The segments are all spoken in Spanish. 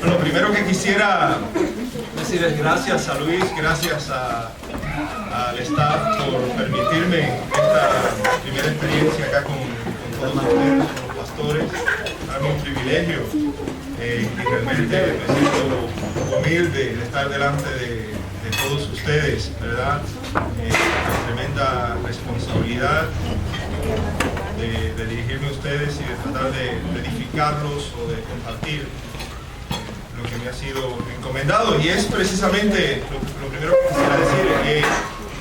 Lo primero que quisiera decir es gracias a Luis, gracias al staff por permitirme esta primera experiencia acá con todos ustedes, con los pastores. Para mí es un privilegio y realmente me siento humilde de estar delante de todos ustedes, ¿verdad? Tremenda responsabilidad de dirigirme a ustedes y de tratar de edificarlos o de compartir lo que me ha sido encomendado. Y es precisamente lo primero que quisiera decir.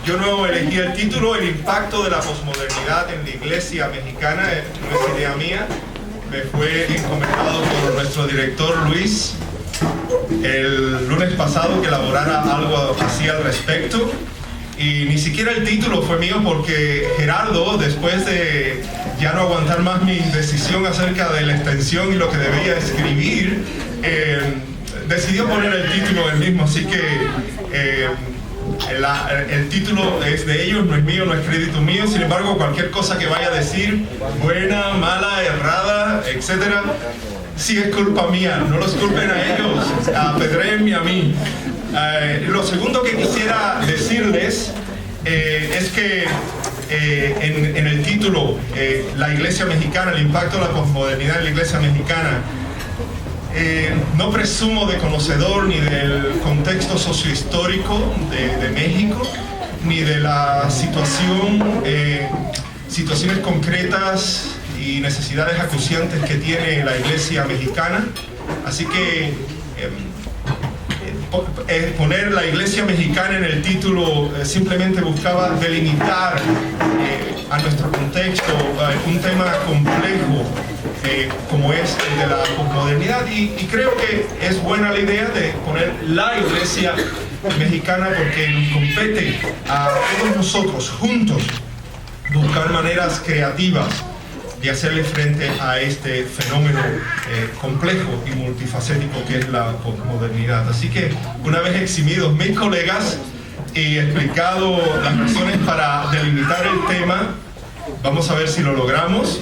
Yo no elegí el título, el impacto de la posmodernidad en la iglesia mexicana, no es idea mía. Me fue encomendado por nuestro director Luis el lunes pasado que elaborara algo así al respecto. Y ni siquiera el título fue mío porque Gerardo, después de ya no aguantar más mi indecisión acerca de la extensión y lo que debía escribir, decidió poner el título él mismo. Así que el título es de ellos, no es mío, no es crédito mío. Sin embargo, cualquier cosa que vaya a decir, buena, mala, errada, etcétera, sí es culpa mía. No los culpen a ellos, apedréenme a mí. Lo segundo que quisiera decirles es que en el título, la iglesia mexicana, el impacto de la posmodernidad en la iglesia mexicana, no presumo de conocedor ni del contexto sociohistórico de México, ni de la situaciones concretas y necesidades acuciantes que tiene la iglesia mexicana. Así que poner la iglesia mexicana en el título simplemente buscaba delimitar a nuestro contexto un tema complejo como es el de la posmodernidad, y creo que es buena la idea de poner la iglesia mexicana porque nos compete a todos nosotros juntos buscar maneras creativas de hacerle frente a este fenómeno complejo y multifacético que es la posmodernidad. Así que una vez eximidos mis colegas y explicado las razones para delimitar el tema, vamos a ver si lo logramos.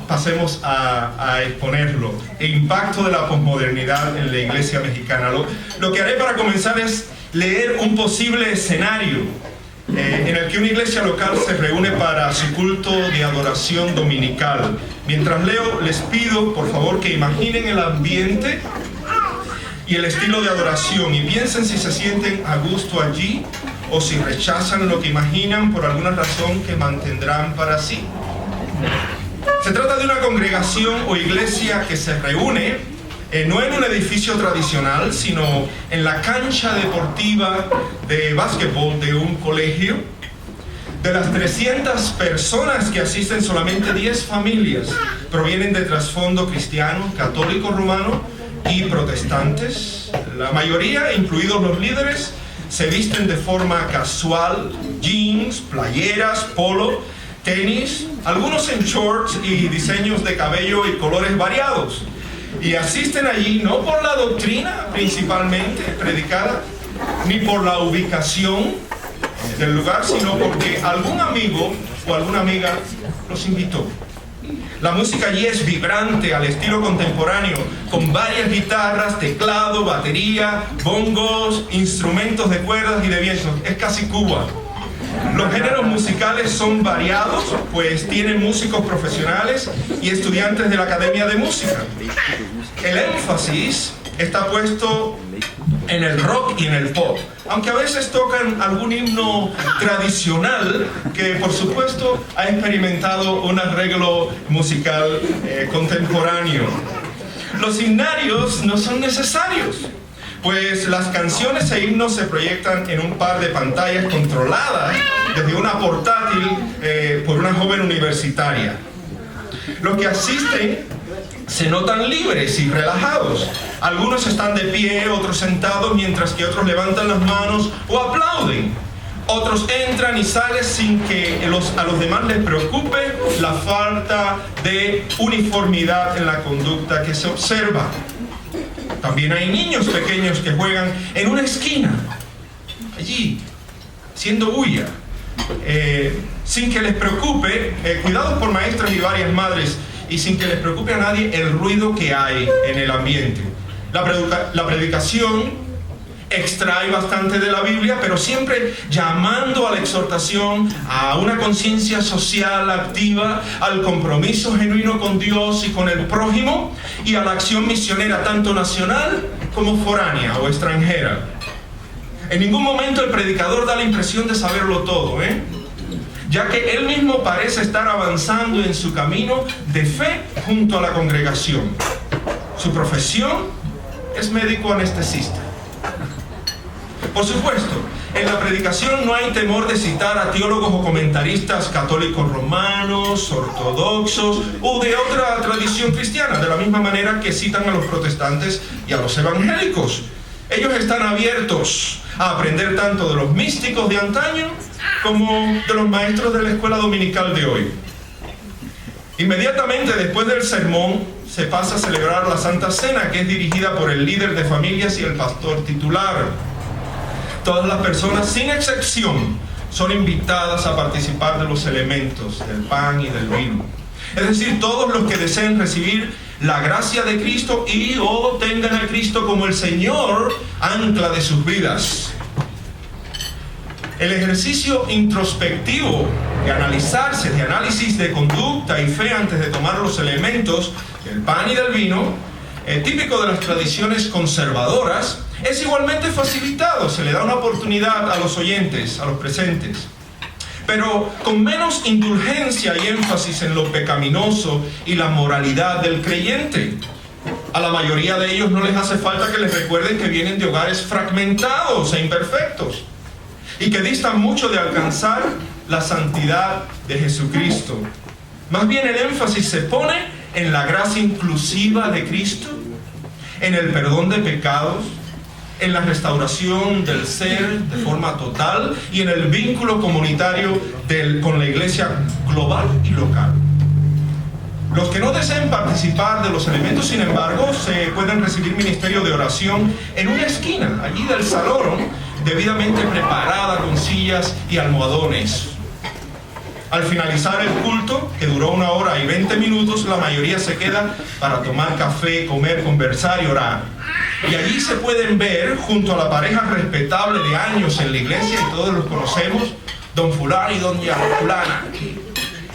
Pasemos a exponerlo. El impacto de la posmodernidad en la iglesia mexicana. Lo que haré para comenzar es leer un posible escenario en el que una iglesia local se reúne para su culto de adoración dominical. Mientras leo, les pido por favor que imaginen el ambiente y el estilo de adoración y piensen si se sienten a gusto allí o si rechazan lo que imaginan por alguna razón que mantendrán para sí. Se trata de una congregación o iglesia que se reúne no en un edificio tradicional, sino en la cancha deportiva de básquetbol de un colegio. De las 300 personas que asisten, solamente 10 familias provienen de trasfondo cristiano, católico romano y protestantes. La mayoría, incluidos los líderes, se visten de forma casual: jeans, playeras, polo, tenis, algunos en shorts y diseños de cabello y colores variados. Y asisten allí no por la doctrina principalmente predicada, ni por la ubicación del lugar, sino porque algún amigo o alguna amiga los invitó. La música allí es vibrante, al estilo contemporáneo, con varias guitarras, teclado, batería, bongos, instrumentos de cuerdas y de vientos. Es casi Cuba. Los géneros musicales son variados, pues tienen músicos profesionales y estudiantes de la Academia de Música. El énfasis está puesto en el rock y en el pop, aunque a veces tocan algún himno tradicional que por supuesto ha experimentado un arreglo musical contemporáneo. Los himnarios no son necesarios, pues las canciones e himnos se proyectan en un par de pantallas controladas desde una portátil por una joven universitaria. Los que asisten se notan libres y relajados. Algunos están de pie, otros sentados, mientras que otros levantan las manos o aplauden. Otros entran y salen sin que a los demás les preocupe la falta de uniformidad en la conducta que se observa. También hay niños pequeños que juegan en una esquina, allí, haciendo bulla, sin que les preocupe, cuidados por maestras y varias madres y sin que les preocupe a nadie el ruido que hay en el ambiente. La predicación extrae bastante de la Biblia, pero siempre llamando a la exhortación, a una conciencia social activa, al compromiso genuino con Dios y con el prójimo, y a la acción misionera tanto nacional como foránea o extranjera. En ningún momento el predicador da la impresión de saberlo todo, ya que él mismo parece estar avanzando en su camino de fe junto a la congregación. Su profesión es médico anestesista. Por supuesto, en la predicación no hay temor de citar a teólogos o comentaristas católicos romanos, ortodoxos o de otra tradición cristiana, de la misma manera que citan a los protestantes y a los evangélicos. Ellos están abiertos a aprender tanto de los místicos de antaño como de los maestros de la escuela dominical de hoy. Inmediatamente después del sermón se pasa a celebrar la Santa Cena, que es dirigida por el líder de familias y el pastor titular. Todas las personas, sin excepción, son invitadas a participar de los elementos, del pan y del vino. Es decir, todos los que deseen recibir la gracia de Cristo y o tengan a Cristo como el Señor, ancla de sus vidas. El ejercicio introspectivo de analizarse, de análisis de conducta y fe antes de tomar los elementos del pan y del vino, típico de las tradiciones conservadoras, es igualmente facilitado. Se le da una oportunidad a los oyentes, a los presentes, pero con menos indulgencia y énfasis en lo pecaminoso y la moralidad del creyente. A la mayoría de ellos no les hace falta que les recuerden que vienen de hogares fragmentados e imperfectos y que distan mucho de alcanzar la santidad de Jesucristo. Más bien el énfasis se pone en la gracia inclusiva de Cristo, en el perdón de pecados, en la restauración del ser de forma total y en el vínculo comunitario con la iglesia global y local. Los que no deseen participar de los elementos, sin embargo, se pueden recibir ministerio de oración en una esquina, allí del salón, debidamente preparada con sillas y almohadones. Al finalizar el culto, que duró 1 hora y 20 minutos, la mayoría se queda para tomar café, comer, conversar y orar. Y allí se pueden ver, junto a la pareja respetable de años en la iglesia, y todos los conocemos, don fulano y doña fulana.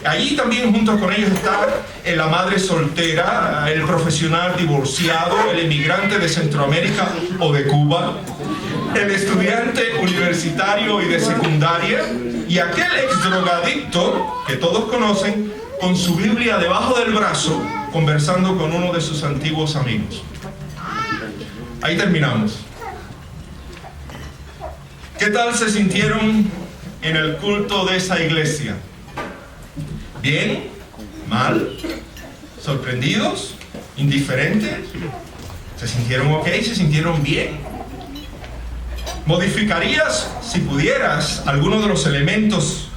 Allí también junto con ellos está la madre soltera, el profesional divorciado, el emigrante de Centroamérica o de Cuba, el estudiante universitario y de secundaria, y aquel ex drogadicto que todos conocen, con su Biblia debajo del brazo, conversando con uno de sus antiguos amigos. Ahí terminamos. ¿Qué tal se sintieron en el culto de esa iglesia? ¿Bien? ¿Mal? ¿Sorprendidos? ¿Indiferentes? ¿Se sintieron ok? ¿Se sintieron bien? ¿Modificarías, si pudieras, alguno de los elementos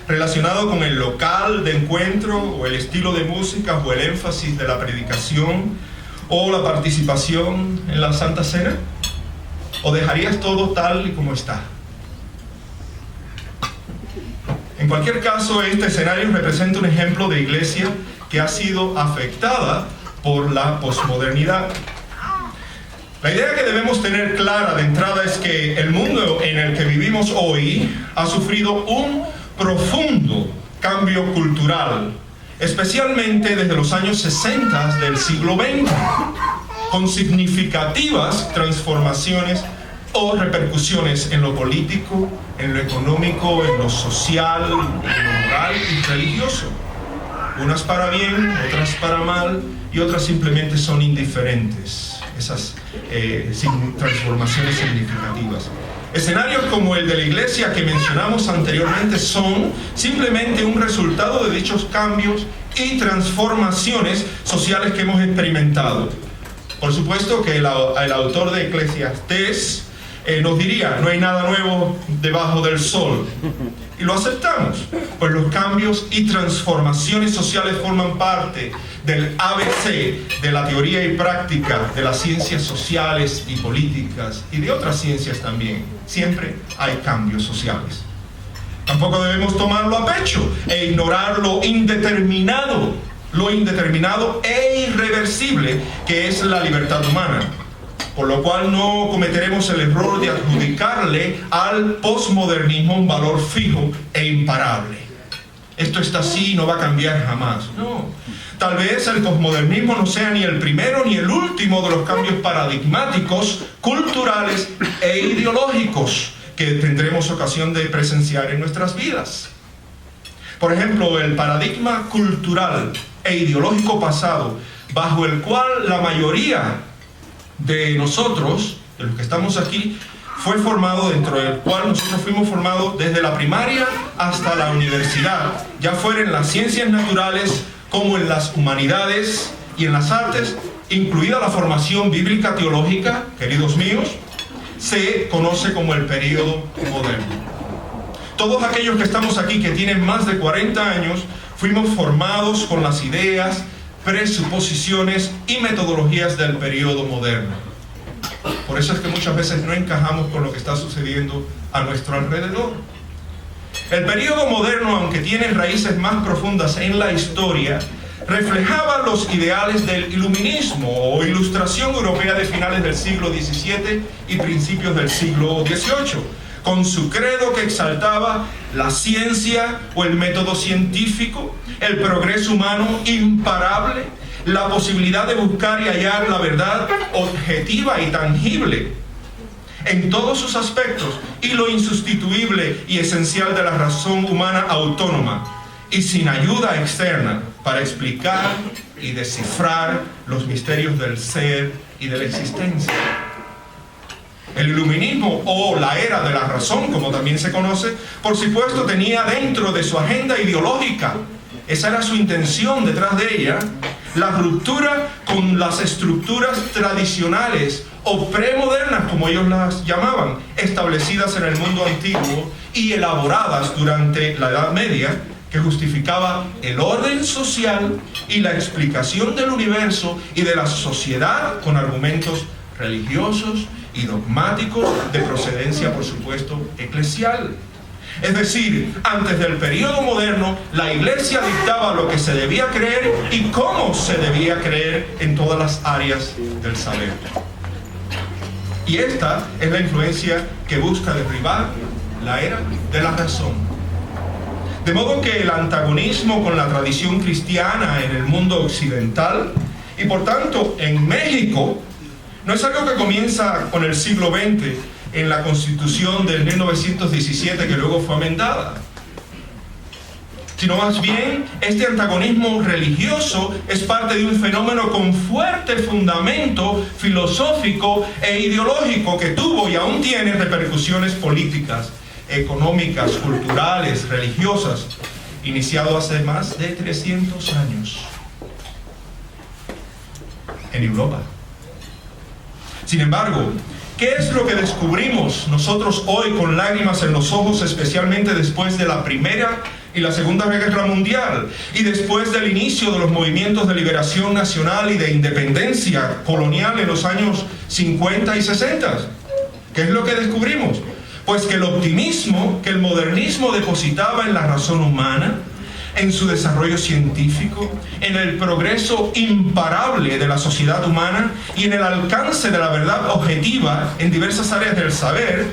relacionados con el local de encuentro o el estilo de música o el énfasis de la predicación o la participación en la Santa Cena? ¿O dejarías todo tal y como está? En cualquier caso, este escenario representa un ejemplo de iglesia que ha sido afectada por la posmodernidad. La idea que debemos tener clara de entrada es que el mundo en el que vivimos hoy ha sufrido un profundo cambio cultural, especialmente desde los años 60 del siglo XX, con significativas transformaciones o repercusiones en lo político, en lo económico, en lo social, en lo moral y religioso. Unas para bien, otras para mal, y otras simplemente son indiferentes. Esas transformaciones significativas. Escenarios como el de la iglesia que mencionamos anteriormente son simplemente un resultado de dichos cambios y transformaciones sociales que hemos experimentado. Por supuesto que el autor de Eclesiastés nos diría, no hay nada nuevo debajo del sol. Y lo aceptamos, pues los cambios y transformaciones sociales forman parte del ABC de la teoría y práctica de las ciencias sociales y políticas y de otras ciencias también. Siempre hay cambios sociales. Tampoco debemos tomarlo a pecho e ignorar lo indeterminado, lo indeterminado e irreversible que es la libertad humana, por lo cual no cometeremos el error de adjudicarle al posmodernismo un valor fijo e imparable. Esto está así y no va a cambiar jamás. No. Tal vez el posmodernismo no sea ni el primero ni el último de los cambios paradigmáticos, culturales e ideológicos que tendremos ocasión de presenciar en nuestras vidas. Por ejemplo, el paradigma cultural e ideológico pasado, bajo el cual la mayoría de nosotros, de los que estamos aquí, fue formado, dentro del cual nosotros fuimos formados desde la primaria hasta la universidad, ya fuera en las ciencias naturales como en las humanidades y en las artes, incluida la formación bíblica teológica, queridos míos, se conoce como el período moderno. Todos aquellos que estamos aquí, que tienen más de 40 años, fuimos formados con las ideas, presuposiciones y metodologías del período moderno. Por eso es que muchas veces no encajamos con lo que está sucediendo a nuestro alrededor. El período moderno, aunque tiene raíces más profundas en la historia, reflejaba los ideales del iluminismo o ilustración europea de finales del siglo XVII y principios del siglo XVIII, con su credo que exaltaba la ciencia o el método científico, el progreso humano imparable, la posibilidad de buscar y hallar la verdad objetiva y tangible en todos sus aspectos, y lo insustituible y esencial de la razón humana autónoma y sin ayuda externa para explicar y descifrar los misterios del ser y de la existencia. El iluminismo, o la era de la razón, como también se conoce, por supuesto tenía dentro de su agenda ideológica, esa era su intención detrás de ella, la ruptura con las estructuras tradicionales o premodernas, como ellos las llamaban, establecidas en el mundo antiguo y elaboradas durante la Edad Media, que justificaba el orden social y la explicación del universo y de la sociedad con argumentos religiosos y dogmáticos de procedencia, por supuesto, eclesial. Es decir, antes del periodo moderno, la Iglesia dictaba lo que se debía creer y cómo se debía creer en todas las áreas del saber. Y esta es la influencia que busca derribar la era de la razón. De modo que el antagonismo con la tradición cristiana en el mundo occidental, y por tanto en México, no es algo que comienza con el siglo XX, en la Constitución del 1917, que luego fue amendada, sino más bien este antagonismo religioso es parte de un fenómeno con fuerte fundamento filosófico e ideológico que tuvo y aún tiene repercusiones políticas, económicas, culturales, religiosas, iniciado hace más de 300 años en Europa. Sin embargo, ¿qué es lo que descubrimos nosotros hoy con lágrimas en los ojos, especialmente después de la Primera y la Segunda Guerra Mundial y después del inicio de los movimientos de liberación nacional y de independencia colonial en los años 50 y 60? ¿Qué es lo que descubrimos? Pues que el optimismo que el modernismo depositaba en la razón humana, en su desarrollo científico, en el progreso imparable de la sociedad humana y en el alcance de la verdad objetiva en diversas áreas del saber,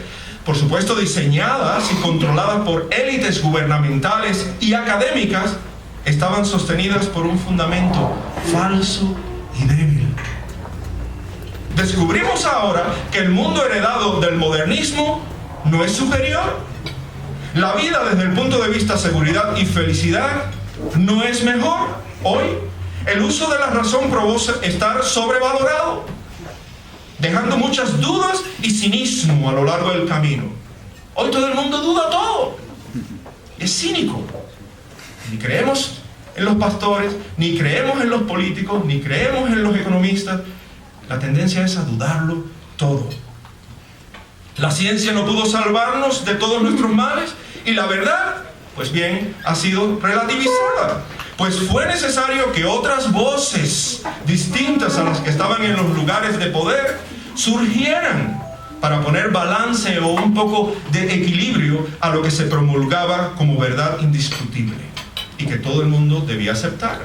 por supuesto diseñadas y controladas por élites gubernamentales y académicas, estaban sostenidas por un fundamento falso y débil. Descubrimos ahora que el mundo heredado del modernismo no es superior. La vida desde el punto de vista seguridad y felicidad no es mejor. Hoy el uso de la razón provoca estar sobrevalorado, dejando muchas dudas y cinismo a lo largo del camino. Hoy todo el mundo duda todo. Es cínico. Ni creemos en los pastores, ni creemos en los políticos, ni creemos en los economistas. La tendencia es a dudarlo todo. La ciencia no pudo salvarnos de todos nuestros males y la verdad, pues bien, ha sido relativizada. Pues fue necesario que otras voces distintas a las que estaban en los lugares de poder surgieran para poner balance o un poco de equilibrio a lo que se promulgaba como verdad indiscutible y que todo el mundo debía aceptar.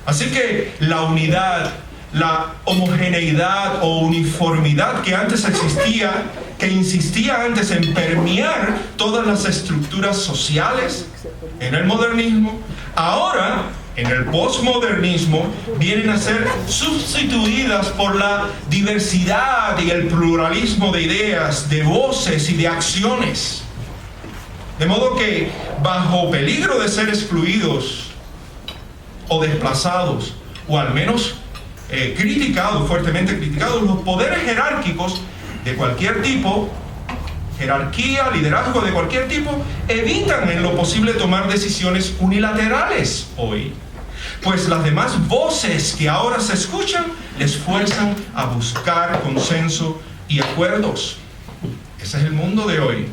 Así que la unidad, la homogeneidad o uniformidad que antes existía, que insistía antes en permear todas las estructuras sociales en el modernismo, ahora en el posmodernismo vienen a ser sustituidas por la diversidad y el pluralismo de ideas, de voces y de acciones. De modo que, bajo peligro de ser excluidos o desplazados, o al menos criticados, fuertemente criticados, los poderes jerárquicos de cualquier tipo, jerarquía, liderazgo de cualquier tipo, evitan en lo posible tomar decisiones unilaterales hoy, pues las demás voces que ahora se escuchan les fuerzan a buscar consenso y acuerdos. Ese es el mundo de hoy.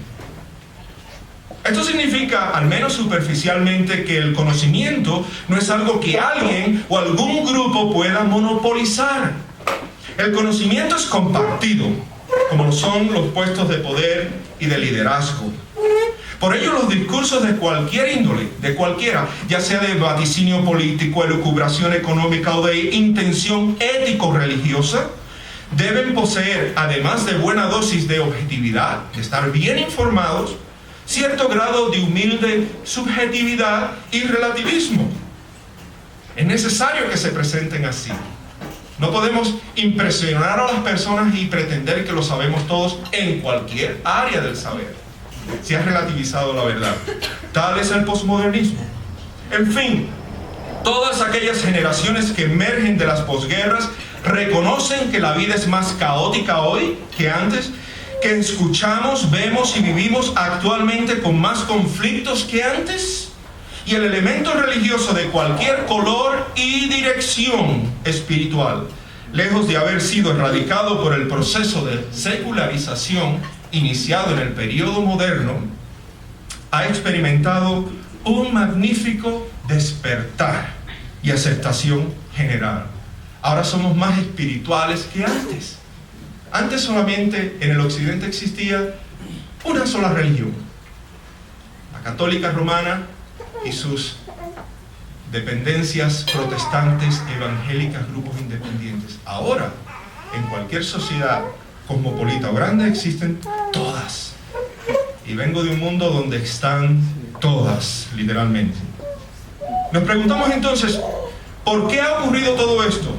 Esto significa, al menos superficialmente, que el conocimiento no es algo que alguien o algún grupo pueda monopolizar. El conocimiento es compartido, como lo son los puestos de poder y de liderazgo. Por ello, los discursos de cualquier índole, de cualquiera, ya sea de vaticinio político, elucubración económica o de intención ético-religiosa, deben poseer, además de buena dosis de objetividad, de estar bien informados, cierto grado de humilde subjetividad y relativismo. Es necesario que se presenten así. No podemos impresionar a las personas y pretender que lo sabemos todos en cualquier área del saber. Se ha relativizado la verdad. Tal es el posmodernismo. En fin, todas aquellas generaciones que emergen de las posguerras reconocen que la vida es más caótica hoy que antes, que escuchamos, vemos y vivimos actualmente con más conflictos que antes, y el elemento religioso de cualquier color y dirección espiritual, lejos de haber sido erradicado por el proceso de secularización iniciado en el periodo moderno, ha experimentado un magnífico despertar y aceptación general. Ahora somos más espirituales que antes. Antes solamente en el occidente existía una sola religión, la católica romana y sus dependencias protestantes, evangélicas, grupos independientes. Ahora, en cualquier sociedad cosmopolita o grande existen todas. Y vengo de un mundo donde están todas, literalmente. Nos preguntamos entonces, ¿por qué ha ocurrido todo esto?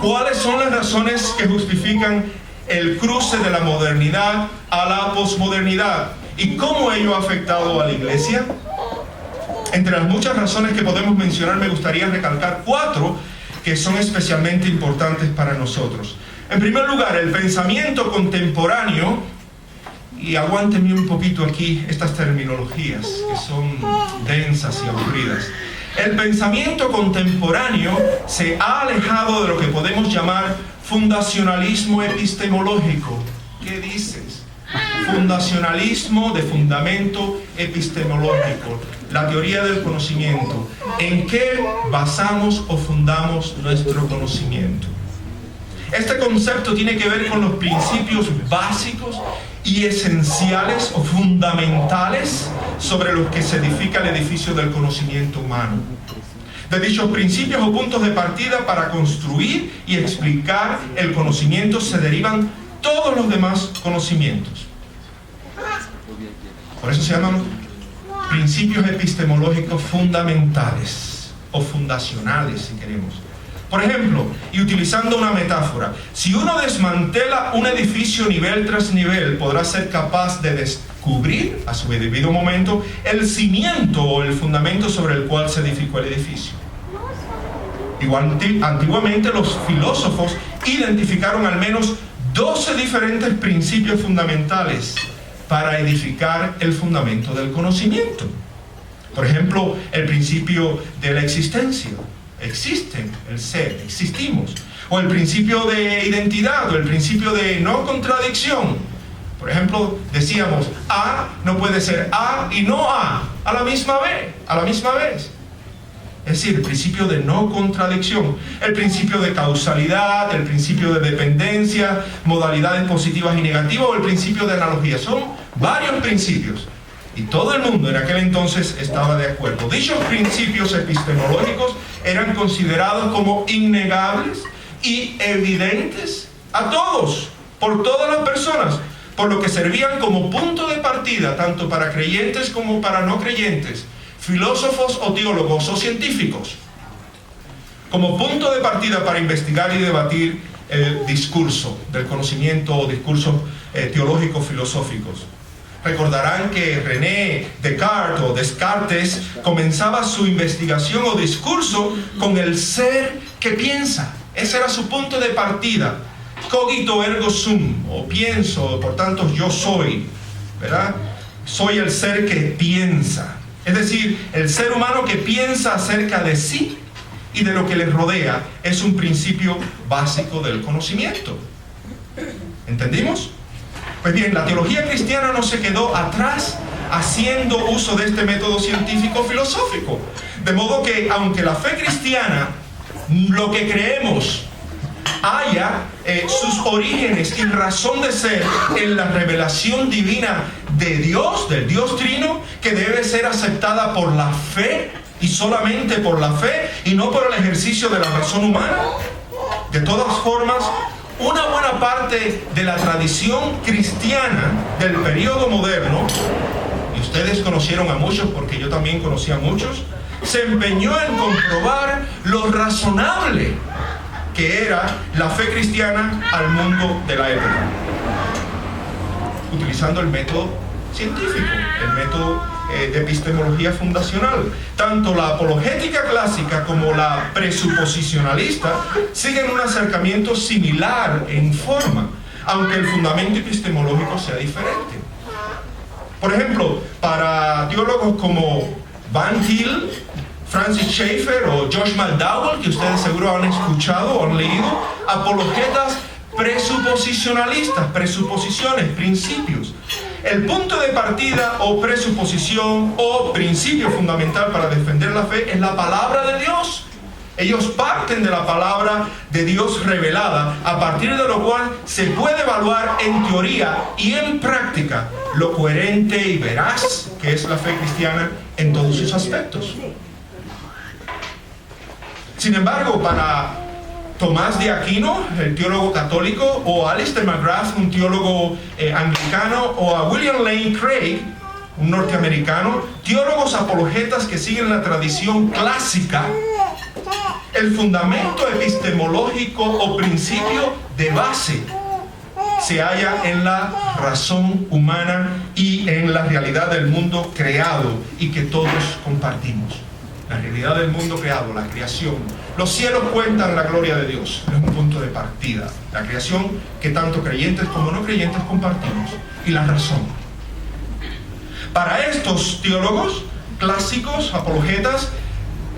¿Cuáles son las razones que justifican el cruce de la modernidad a la posmodernidad? ¿Y cómo ello ha afectado a la Iglesia? Entre las muchas razones que podemos mencionar, me gustaría recalcar 4 que son especialmente importantes para nosotros. En primer lugar, el pensamiento contemporáneo, y aguántenme un poquito aquí estas terminologías que son densas y aburridas. El pensamiento contemporáneo se ha alejado de lo que podemos llamar fundacionalismo epistemológico. ¿Qué dices? Fundacionalismo de fundamento epistemológico, la teoría del conocimiento. ¿En qué basamos o fundamos nuestro conocimiento? Este concepto tiene que ver con los principios básicos y esenciales o fundamentales sobre los que se edifica el edificio del conocimiento humano. De dichos principios o puntos de partida para construir y explicar el conocimiento se derivan todos los demás conocimientos. Por eso se llaman principios epistemológicos fundamentales o fundacionales, si queremos. Por ejemplo, y utilizando una metáfora, si uno desmantela un edificio nivel tras nivel, podrá ser capaz de descubrir a su debido momento el cimiento o el fundamento sobre el cual se edificó el edificio. Igual, antiguamente los filósofos identificaron al menos 12 diferentes principios fundamentales para edificar el fundamento del conocimiento. Por ejemplo, el principio de la existencia. Existen, el ser, existimos. O el principio de identidad, o el principio de no contradicción. Por ejemplo, decíamos, A no puede ser A y no A la misma vez. Es decir, el principio de no contradicción, el principio de causalidad, el principio de dependencia, modalidades positivas y negativas, o el principio de analogía. Son varios principios. Y todo el mundo en aquel entonces estaba de acuerdo. Dichos principios epistemológicos eran considerados como innegables y evidentes a todos, por todas las personas, por lo que servían como punto de partida tanto para creyentes como para no creyentes, filósofos o teólogos o científicos, como punto de partida para investigar y debatir el discurso del conocimiento o discursos teológicos filosóficos. Recordarán que René Descartes o Descartes comenzaba su investigación o discurso con el ser que piensa. Ese era su punto de partida. Cogito ergo sum, o pienso, por tanto yo soy, ¿verdad? Soy el ser que piensa. Es decir, el ser humano que piensa acerca de sí y de lo que le rodea es un principio básico del conocimiento. ¿Entendimos? Pues bien, la teología cristiana no se quedó atrás haciendo uso de este método científico-filosófico. De modo que, aunque la fe cristiana, lo que creemos, haya sus orígenes y razón de ser en la revelación divina de Dios, del Dios Trino, que debe ser aceptada por la fe y solamente por la fe y no por el ejercicio de la razón humana. De todas formas, una buena parte de la tradición cristiana del periodo moderno, y ustedes conocieron a muchos porque yo también conocí a muchos, se empeñó en comprobar lo razonable que era la fe cristiana al mundo de la época, utilizando el método científico, el método de epistemología fundacional. Tanto la apologética clásica como la presuposicionalista siguen un acercamiento similar en forma, aunque el fundamento epistemológico sea diferente. Por ejemplo, para teólogos como Van Til, Francis Schaeffer o Josh McDowell, que ustedes seguro han escuchado o han leído, apologetas presuposicionalistas, presuposiciones, principios. El punto de partida o presuposición o principio fundamental para defender la fe es la palabra de Dios. Ellos parten de la palabra de Dios revelada, a partir de lo cual se puede evaluar en teoría y en práctica lo coherente y veraz que es la fe cristiana en todos sus aspectos. Sin embargo, para Tomás de Aquino, el teólogo católico, o Alistair McGrath, un teólogo anglicano, o a William Lane Craig, un norteamericano, teólogos apologetas que siguen la tradición clásica, el fundamento epistemológico o principio de base se halla en la razón humana y en la realidad del mundo creado y que todos compartimos. La realidad del mundo creado, la creación. Los cielos cuentan la gloria de Dios. Es un punto de partida. La creación que tanto creyentes como no creyentes compartimos. Y la razón. Para estos teólogos clásicos, apologetas,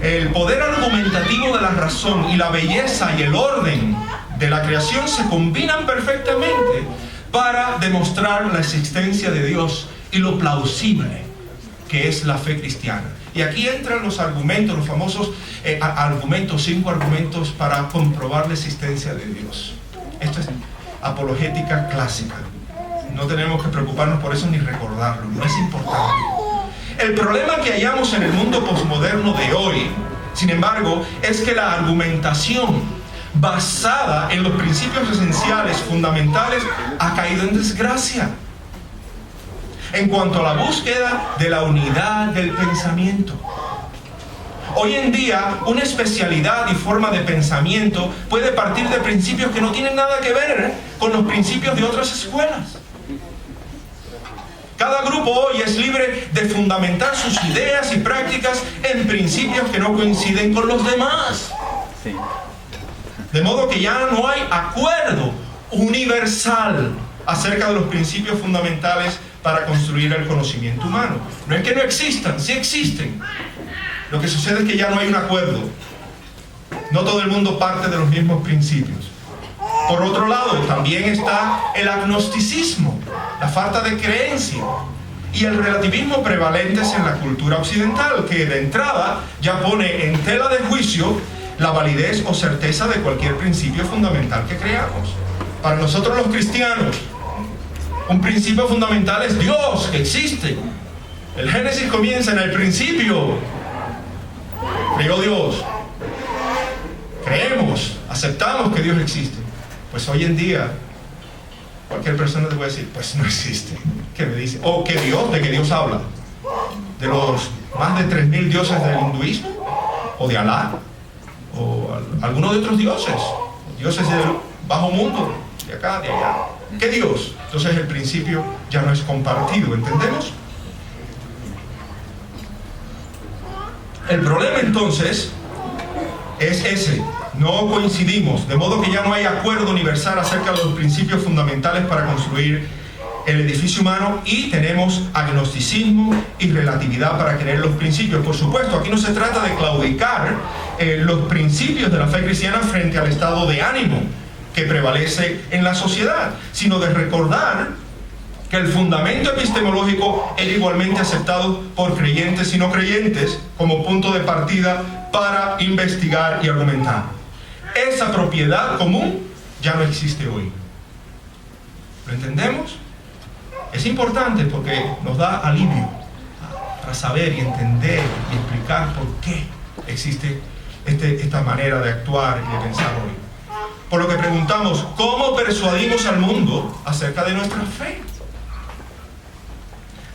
el poder argumentativo de la razón y la belleza y el orden de la creación se combinan perfectamente para demostrar la existencia de Dios y lo plausible que es la fe cristiana. Y aquí entran los argumentos, los famosos argumentos, 5 argumentos para comprobar la existencia de Dios. Esto es apologética clásica. No tenemos que preocuparnos por eso ni recordarlo, no es importante. El problema que hallamos en el mundo posmoderno de hoy, sin embargo, es que la argumentación basada en los principios esenciales, fundamentales, ha caído en desgracia. En cuanto a la búsqueda de la unidad del pensamiento. Hoy en día, una especialidad y forma de pensamiento puede partir de principios que no tienen nada que ver con los principios de otras escuelas. Cada grupo hoy es libre de fundamentar sus ideas y prácticas en principios que no coinciden con los demás. De modo que ya no hay acuerdo universal acerca de los principios fundamentales para construir el conocimiento humano. No es que no existan, sí existen. Lo que sucede es que ya no hay un acuerdo. No todo el mundo parte de los mismos principios. Por otro lado, también está el agnosticismo, la falta de creencia, y el relativismo prevalentes en la cultura occidental, que de entrada ya pone en tela de juicio la validez o certeza de cualquier principio fundamental que creamos. Para nosotros los cristianos, un principio fundamental es Dios, que existe. El Génesis comienza en el principio. Creó Dios. creemos, aceptamos que Dios existe, pues hoy en día cualquier persona te puede decir, pues no existe. ¿Qué me dice? O que Dios, ¿de qué Dios habla? ¿De los más de 3.000 dioses del hinduismo? ¿O de Alá? ¿O alguno de otros dioses? Dioses del bajo mundo, de acá, de allá. ¿Qué Dios? Entonces el principio ya no es compartido, ¿entendemos? El problema entonces es ese. No coincidimos, de modo que ya no hay acuerdo universal acerca de los principios fundamentales para construir el edificio humano, y tenemos agnosticismo y relatividad para creer los principios. Por supuesto, aquí no se trata de claudicar los principios de la fe cristiana frente al estado de ánimo que prevalece en la sociedad, sino de recordar que el fundamento epistemológico era igualmente aceptado por creyentes y no creyentes como punto de partida para investigar y argumentar. Esa propiedad común ya no existe hoy. ¿Lo entendemos? Es importante porque nos da alivio para saber y entender y explicar por qué existe esta manera de actuar y de pensar hoy. Por lo que preguntamos, ¿cómo persuadimos al mundo acerca de nuestra fe?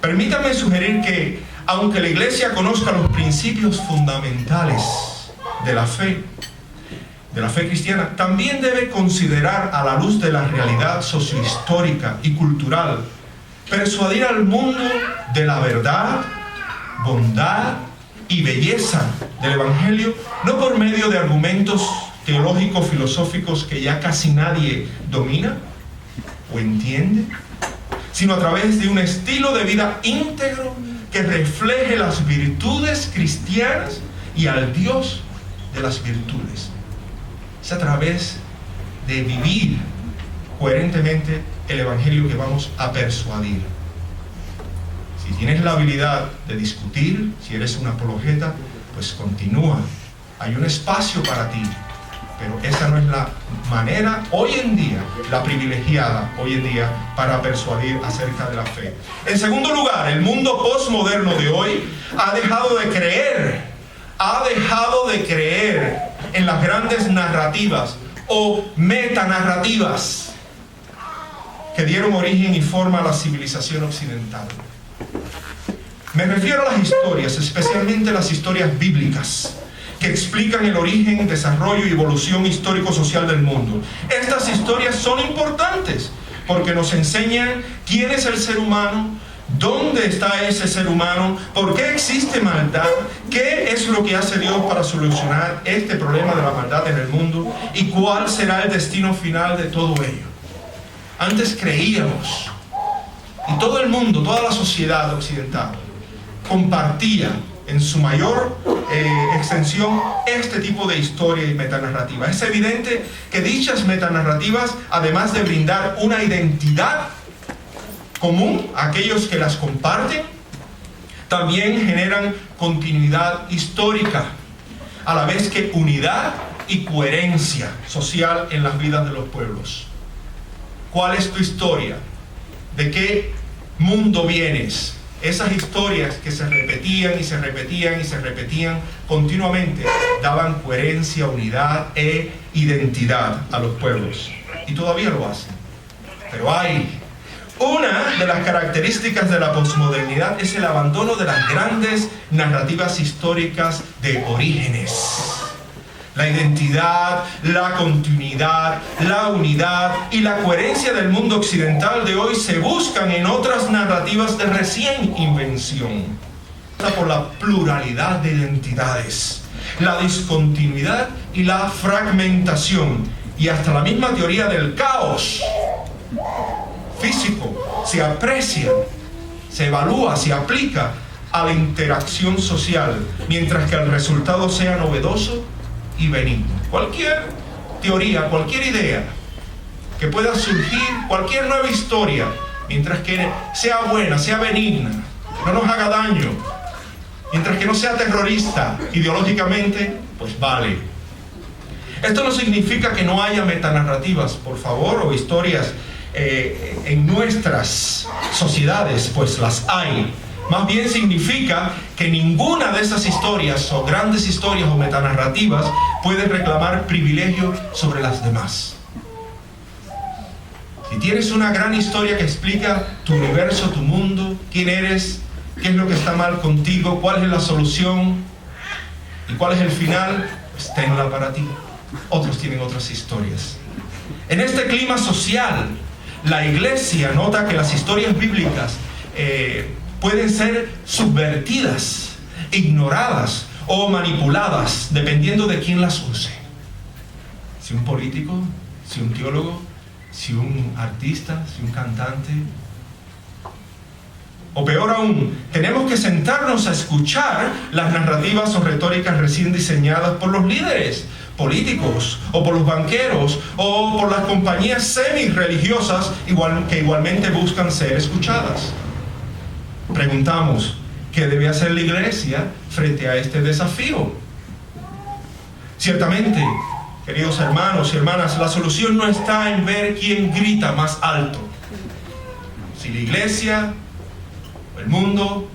Permítanme sugerir que, aunque la Iglesia conozca los principios fundamentales de la fe cristiana, también debe considerar, a la luz de la realidad sociohistórica y cultural, persuadir al mundo de la verdad, bondad y belleza del Evangelio, no por medio de argumentos teológicos, filosóficos que ya casi nadie domina o entiende, sino a través de un estilo de vida íntegro que refleje las virtudes cristianas y al Dios de las virtudes. Es a través de vivir coherentemente el Evangelio que vamos a persuadir. Si tienes la habilidad de discutir, si eres un apologeta, pues continúa. Hay un espacio para ti, pero esa no es la manera hoy en día, la privilegiada hoy en día, para persuadir acerca de la fe. En segundo lugar, el mundo postmoderno de hoy ha dejado de creer en las grandes narrativas o metanarrativas que dieron origen y forma a la civilización occidental. Me refiero a las historias, especialmente las historias bíblicas, que explican el origen, desarrollo y evolución histórico-social del mundo. Estas historias son importantes porque nos enseñan quién es el ser humano, dónde está ese ser humano, por qué existe maldad, qué es lo que hace Dios para solucionar este problema de la maldad en el mundo y cuál será el destino final de todo ello. Antes creíamos, y todo el mundo, toda la sociedad occidental, compartía en su mayor extensión este tipo de historia y metanarrativa. Es evidente que dichas metanarrativas, además de brindar una identidad común a aquellos que las comparten, también generan continuidad histórica, a la vez que unidad y coherencia social en las vidas de los pueblos. ¿Cuál es tu historia? ¿De qué mundo vienes? Esas historias que se repetían y se repetían y se repetían continuamente daban coherencia, unidad e identidad a los pueblos. Y todavía lo hacen. Pero hay una de las características de la posmodernidad es el abandono de las grandes narrativas históricas de orígenes. La identidad, la continuidad, la unidad y la coherencia del mundo occidental de hoy se buscan en otras narrativas de recién invención. Por la pluralidad de identidades, la discontinuidad y la fragmentación, y hasta la misma teoría del caos físico se aprecia, se evalúa, se aplica a la interacción social, mientras que el resultado sea novedoso y benigno. Cualquier teoría, cualquier idea que pueda surgir, cualquier nueva historia, mientras que sea buena, sea benigna, no nos haga daño, mientras que no sea terrorista ideológicamente, pues vale. Esto no significa que no haya metanarrativas, por favor, o historias en nuestras sociedades, pues las hay. Más bien significa que ninguna de esas historias, o grandes historias o metanarrativas, puede reclamar privilegio sobre las demás. Si tienes una gran historia que explica tu universo, tu mundo, quién eres, qué es lo que está mal contigo, cuál es la solución y cuál es el final, pues tenla para ti. Otros tienen otras historias. En este clima social, la iglesia nota que las historias bíblicas pueden ser subvertidas, ignoradas o manipuladas, dependiendo de quién las use. Si un político, si un teólogo, si un artista, si un cantante. O peor aún, tenemos que sentarnos a escuchar las narrativas o retóricas recién diseñadas por los líderes políticos, o por los banqueros, o por las compañías semi-religiosas que igualmente buscan ser escuchadas. Preguntamos, ¿qué debe hacer la iglesia frente a este desafío? Ciertamente, queridos hermanos y hermanas, la solución no está en ver quién grita más alto. Si la iglesia, el mundo,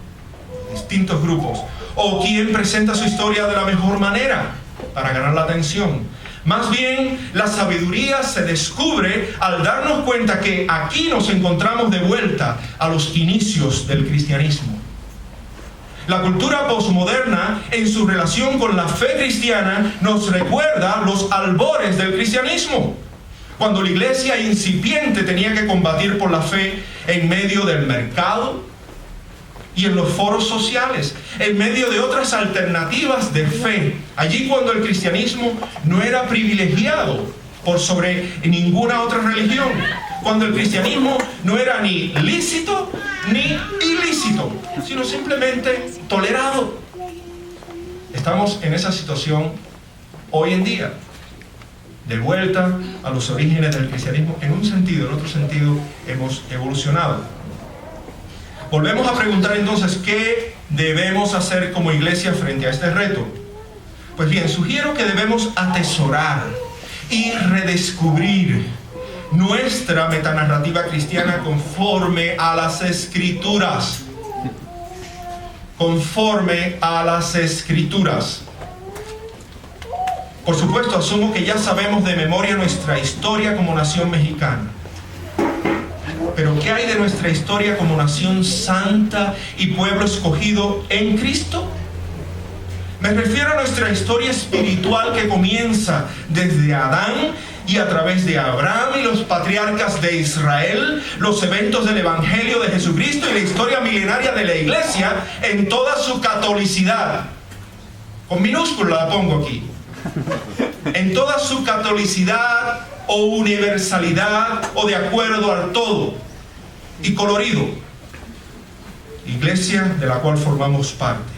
distintos grupos, o quién presenta su historia de la mejor manera para ganar la atención. Más bien, la sabiduría se descubre al darnos cuenta que aquí nos encontramos de vuelta a los inicios del cristianismo. La cultura posmoderna, en su relación con la fe cristiana, nos recuerda los albores del cristianismo, cuando la iglesia incipiente tenía que combatir por la fe en medio del mercado y en los foros sociales, en medio de otras alternativas de fe, allí cuando el cristianismo no era privilegiado por sobre ninguna otra religión, cuando el cristianismo no era ni lícito ni ilícito, sino simplemente tolerado. Estamos en esa situación hoy en día, de vuelta a los orígenes del cristianismo. En un sentido, en otro sentido, hemos evolucionado. Volvemos a preguntar entonces, ¿qué debemos hacer como iglesia frente a este reto? Pues bien, sugiero que debemos atesorar y redescubrir nuestra metanarrativa cristiana conforme a las Escrituras. Conforme a las Escrituras. Por supuesto, asumo que ya sabemos de memoria nuestra historia como nación mexicana. Pero ¿qué hay de nuestra historia como nación santa y pueblo escogido en Cristo? Me refiero a nuestra historia espiritual que comienza desde Adán y a través de Abraham y los patriarcas de Israel, los eventos del Evangelio de Jesucristo y la historia milenaria de la iglesia en toda su catolicidad. Con minúscula la pongo aquí. En toda su catolicidad o universalidad o de acuerdo al todo y colorido. Iglesia de la cual formamos parte.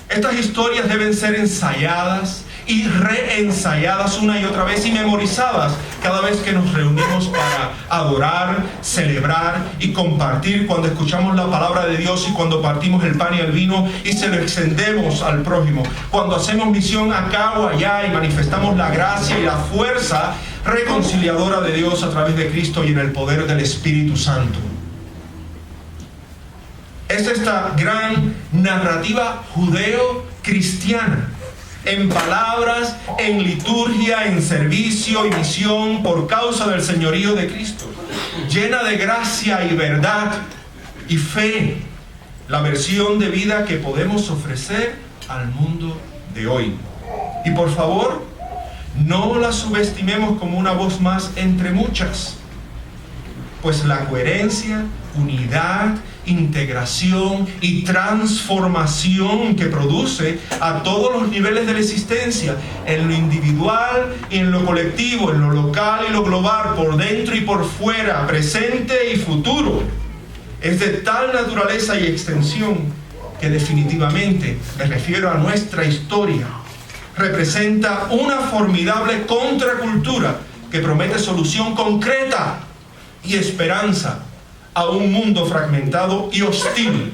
Estas historias deben ser ensayadas y reensayadas una y otra vez y memorizadas cada vez que nos reunimos para adorar, celebrar y compartir, cuando escuchamos la palabra de Dios y cuando partimos el pan y el vino y se lo extendemos al prójimo, cuando hacemos misión acá o allá y manifestamos la gracia y la fuerza reconciliadora de Dios a través de Cristo y en el poder del Espíritu Santo. Es esta gran narrativa judeo-cristiana, en palabras, en liturgia, en servicio y misión por causa del señorío de Cristo, llena de gracia y verdad y fe, la versión de vida que podemos ofrecer al mundo de hoy. Y por favor, no la subestimemos como una voz más entre muchas, pues la coherencia, unidad, integración y transformación que produce a todos los niveles de la existencia, en lo individual y en lo colectivo, en lo local y lo global, por dentro y por fuera, presente y futuro, es de tal naturaleza y extensión que definitivamente, me refiero a nuestra historia, representa una formidable contracultura que promete solución concreta y esperanza a un mundo fragmentado y hostil,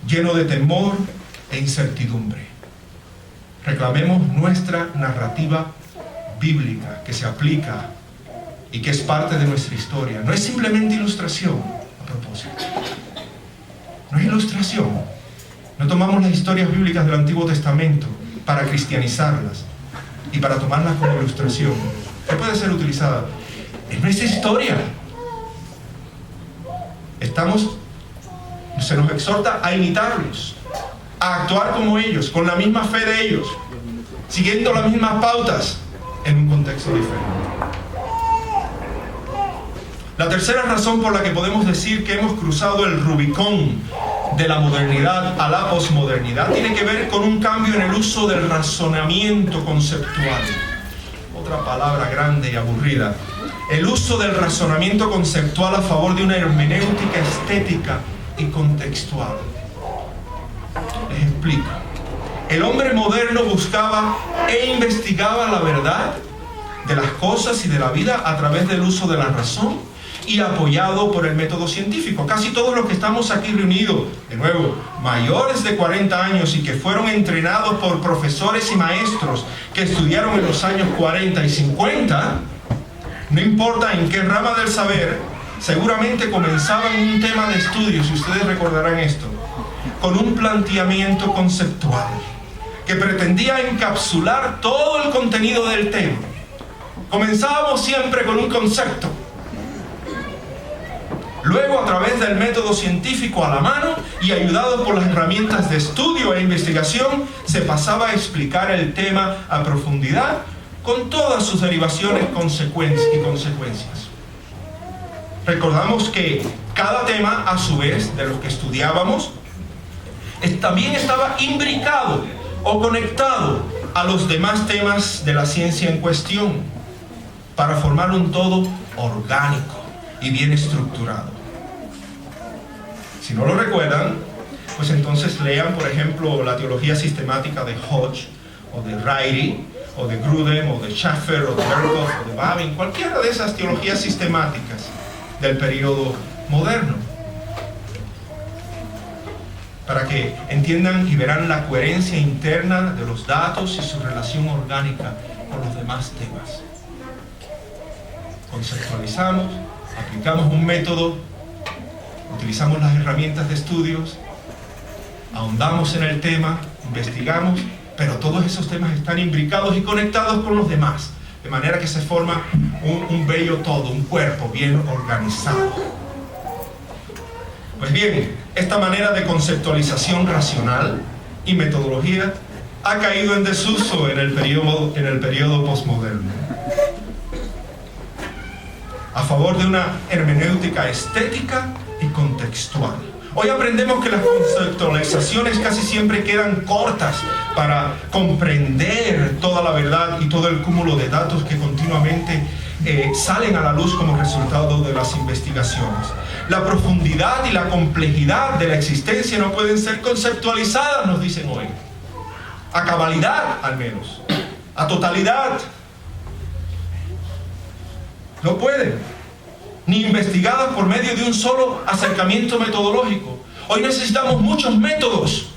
lleno de temor e incertidumbre. Reclamemos nuestra narrativa bíblica que se aplica y que es parte de nuestra historia. No es simplemente ilustración, a propósito. No es ilustración. No tomamos las historias bíblicas del Antiguo Testamento para cristianizarlas y para tomarlas como ilustración. ¿Qué puede ser utilizada? Es nuestra historia. Se nos exhorta a imitarlos, a actuar como ellos, con la misma fe de ellos, siguiendo las mismas pautas en un contexto diferente. La tercera razón por la que podemos decir que hemos cruzado el Rubicón de la modernidad a la posmodernidad tiene que ver con un cambio en el uso del razonamiento conceptual. Otra palabra grande y aburrida. El uso del razonamiento conceptual a favor de una hermenéutica estética y contextual. Les explico. El hombre moderno buscaba e investigaba la verdad de las cosas y de la vida a través del uso de la razón y apoyado por el método científico. Casi todos los que estamos aquí reunidos, de nuevo, mayores de 40 años y que fueron entrenados por profesores y maestros que estudiaron en los años 40 y 50, no importa en qué rama del saber, seguramente comenzaban un tema de estudio, si ustedes recordarán esto, con un planteamiento conceptual que pretendía encapsular todo el contenido del tema. Comenzábamos siempre con un concepto. Luego, a través del método científico a la mano y ayudado por las herramientas de estudio e investigación, se pasaba a explicar el tema a profundidad con todas sus derivaciones y consecuencias. Recordamos que cada tema, a su vez, de los que estudiábamos, también estaba imbricado o conectado a los demás temas de la ciencia en cuestión para formar un todo orgánico y bien estructurado. Si no lo recuerdan, pues entonces lean, por ejemplo, la teología sistemática de Hodge o de Rorty o de Grudem o de Schaffer o de Berkhoff o de Babin, cualquiera de esas teologías sistemáticas del periodo moderno, para que entiendan y verán la coherencia interna de los datos y su relación orgánica con los demás temas. Conceptualizamos, aplicamos un método, utilizamos las herramientas de estudios, ahondamos en el tema, investigamos, pero todos esos temas están imbricados y conectados con los demás, de manera que se forma un bello todo, un cuerpo bien organizado. Pues bien, esta manera de conceptualización racional y metodología ha caído en desuso en el periodo posmoderno, a favor de una hermenéutica estética y contextual. Hoy aprendemos que las conceptualizaciones casi siempre quedan cortas para comprender toda la verdad y todo el cúmulo de datos que continuamente salen a la luz como resultado de las investigaciones. La profundidad y la complejidad de la existencia no pueden ser conceptualizadas, nos dicen hoy. A cabalidad, al menos. A totalidad. No pueden. Ni investigadas por medio de un solo acercamiento metodológico. Hoy necesitamos muchos métodos,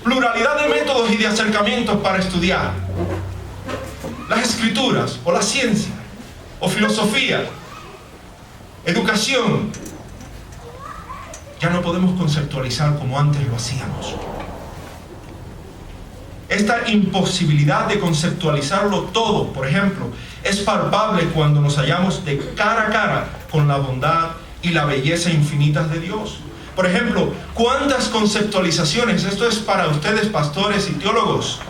pluralidad de métodos y de acercamientos para estudiar las escrituras, o la ciencia, o filosofía, educación. Ya no podemos conceptualizar como antes lo hacíamos. Esta imposibilidad de conceptualizarlo todo, por ejemplo, es palpable cuando nos hallamos de cara a cara con la bondad y la belleza infinitas de Dios. Por ejemplo, ¿cuántas conceptualizaciones, esto es para ustedes pastores y teólogos,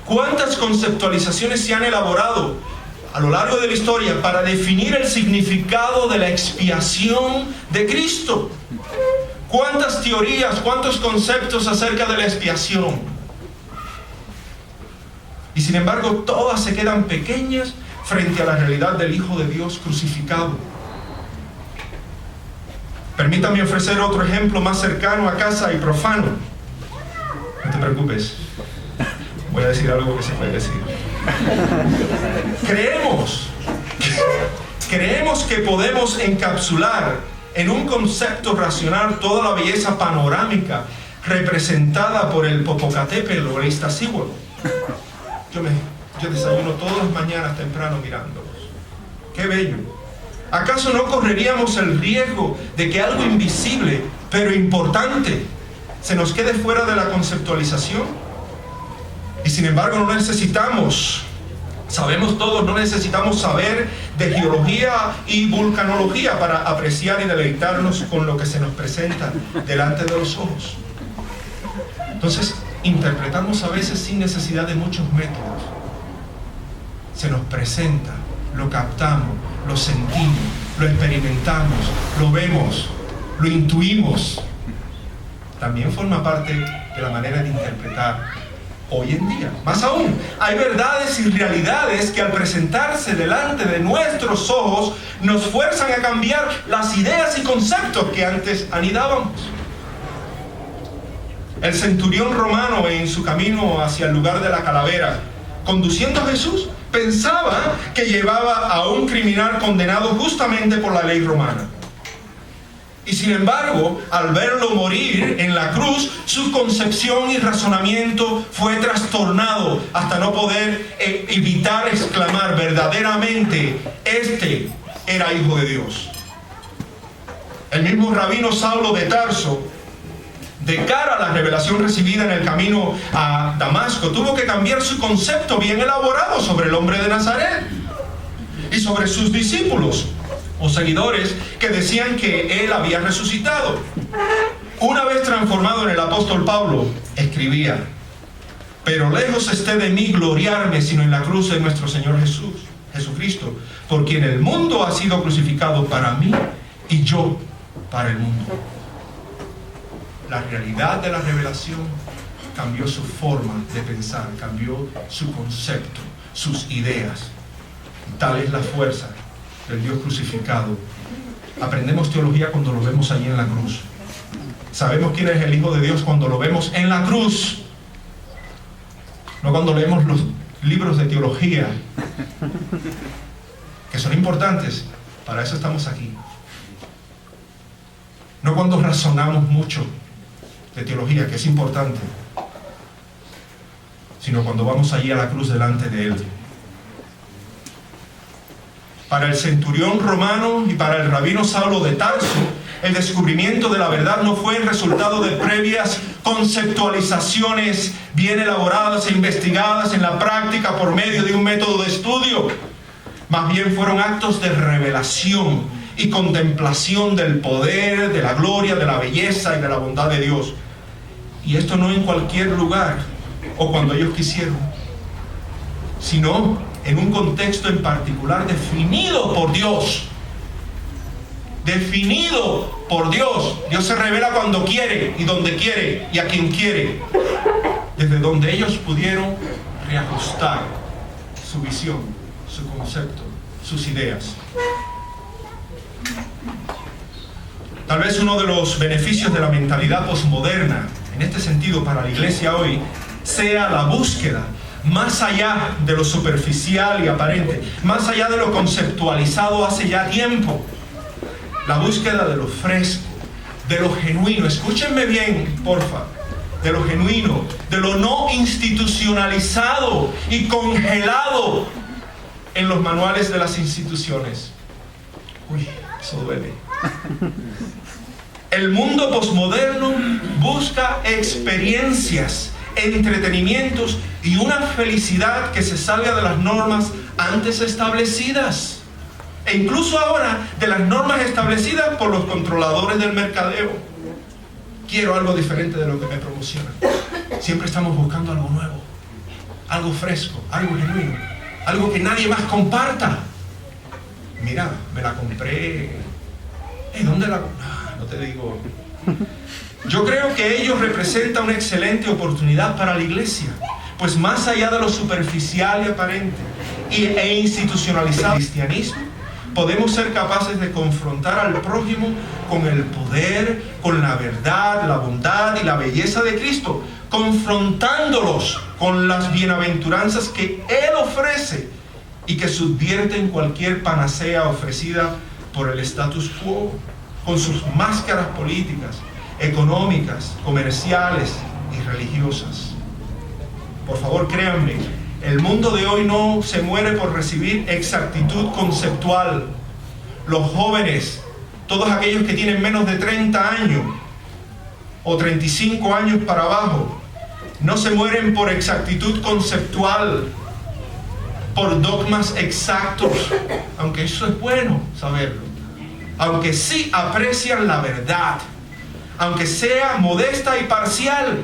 cuántas conceptualizaciones se han elaborado a lo largo de la historia para definir el significado de la expiación de Cristo? ¿Cuántas teorías, cuántos conceptos acerca de la expiación? Y sin embargo, todas se quedan pequeñas frente a la realidad del Hijo de Dios crucificado. Permítame ofrecer otro ejemplo más cercano a casa y profano. No te preocupes, voy a decir algo que se puede decir. Creemos que podemos encapsular en un concepto racional toda la belleza panorámica representada por el Popocatépetl o el Iztaccíhuatl. Yo desayuno todas las mañanas temprano mirándolos. ¡Qué bello! ¿Acaso no correríamos el riesgo de que algo invisible, pero importante, se nos quede fuera de la conceptualización. Y sin embargo no necesitamos, sabemos todos, no necesitamos saber de geología y vulcanología para apreciar y deleitarnos con lo que se nos presenta delante de los ojos. Entonces, interpretamos a veces sin necesidad de muchos métodos. Se nos presenta, lo captamos, lo sentimos, lo experimentamos, lo vemos, lo intuimos. También forma parte de la manera de interpretar hoy en día. Más aún, hay verdades y realidades que al presentarse delante de nuestros ojos nos fuerzan a cambiar las ideas y conceptos que antes anidábamos. El centurión romano, en su camino hacia el lugar de la calavera, conduciendo a Jesús, pensaba que llevaba a un criminal condenado justamente por la ley romana. Y sin embargo, al verlo morir en la cruz, su concepción y razonamiento fue trastornado hasta no poder evitar exclamar: verdaderamente, este era Hijo de Dios. El mismo rabino Saulo de Tarso, de cara a la revelación recibida en el camino a Damasco, tuvo que cambiar su concepto bien elaborado sobre el hombre de Nazaret y sobre sus discípulos o seguidores que decían que él había resucitado. Una vez transformado en el apóstol Pablo, escribía: pero lejos esté de mí gloriarme, sino en la cruz de nuestro Señor Jesucristo, por quien el mundo ha sido crucificado para mí y yo para el mundo. La realidad de la revelación cambió su forma de pensar, cambió su concepto, sus ideas. Tal es la fuerza del Dios crucificado. Aprendemos teología cuando lo vemos allí en la cruz. Sabemos quién es el Hijo de Dios cuando lo vemos en la cruz, no cuando leemos los libros de teología, que son importantes, para eso estamos aquí. No cuando razonamos mucho de teología, que es importante, sino cuando vamos allí a la cruz delante de Él. Para el centurión romano y para el rabino Saulo de Tarso, el descubrimiento de la verdad no fue el resultado de previas conceptualizaciones bien elaboradas e investigadas en la práctica por medio de un método de estudio. Más bien fueron actos de revelación y contemplación del poder, de la gloria, de la belleza y de la bondad de Dios. Y esto no en cualquier lugar o cuando ellos quisieron, sino en un contexto en particular definido por Dios. Definido por Dios. Dios se revela cuando quiere y donde quiere y a quien quiere. Desde donde ellos pudieron reajustar su visión, su concepto, sus ideas. Tal vez uno de los beneficios de la mentalidad posmoderna, en este sentido para la iglesia hoy, sea la búsqueda más allá de lo superficial y aparente, más allá de lo conceptualizado hace ya tiempo. La búsqueda de lo fresco, de lo genuino. Escúchenme bien, porfa. De lo genuino, de lo no institucionalizado y congelado en los manuales de las instituciones. Uy, eso duele. El mundo posmoderno busca experiencias, entretenimientos y una felicidad que se salga de las normas antes establecidas, e incluso ahora de las normas establecidas por los controladores del mercadeo. Quiero algo diferente de lo que me promocionan. Siempre estamos buscando algo nuevo, algo fresco, algo genuino, algo que nadie más comparta. Mira, me la compré. ¿Dónde la? No te digo. Yo creo que ello representa una excelente oportunidad para la iglesia, pues más allá de lo superficial y aparente e institucionalizado del cristianismo, podemos ser capaces de confrontar al prójimo con el poder, con la verdad, la bondad y la belleza de Cristo, confrontándolos con las bienaventuranzas que Él ofrece y que subvierten cualquier panacea ofrecida por el status quo, con sus máscaras políticas, económicas, comerciales y religiosas. Por favor, créanme, el mundo de hoy no se muere por recibir exactitud conceptual. Los jóvenes, todos aquellos que tienen menos de 30 años, o 35 años para abajo no se mueren por exactitud conceptual, por dogmas exactos, aunque eso es bueno saberlo, aunque sí aprecian la verdad, aunque sea modesta y parcial,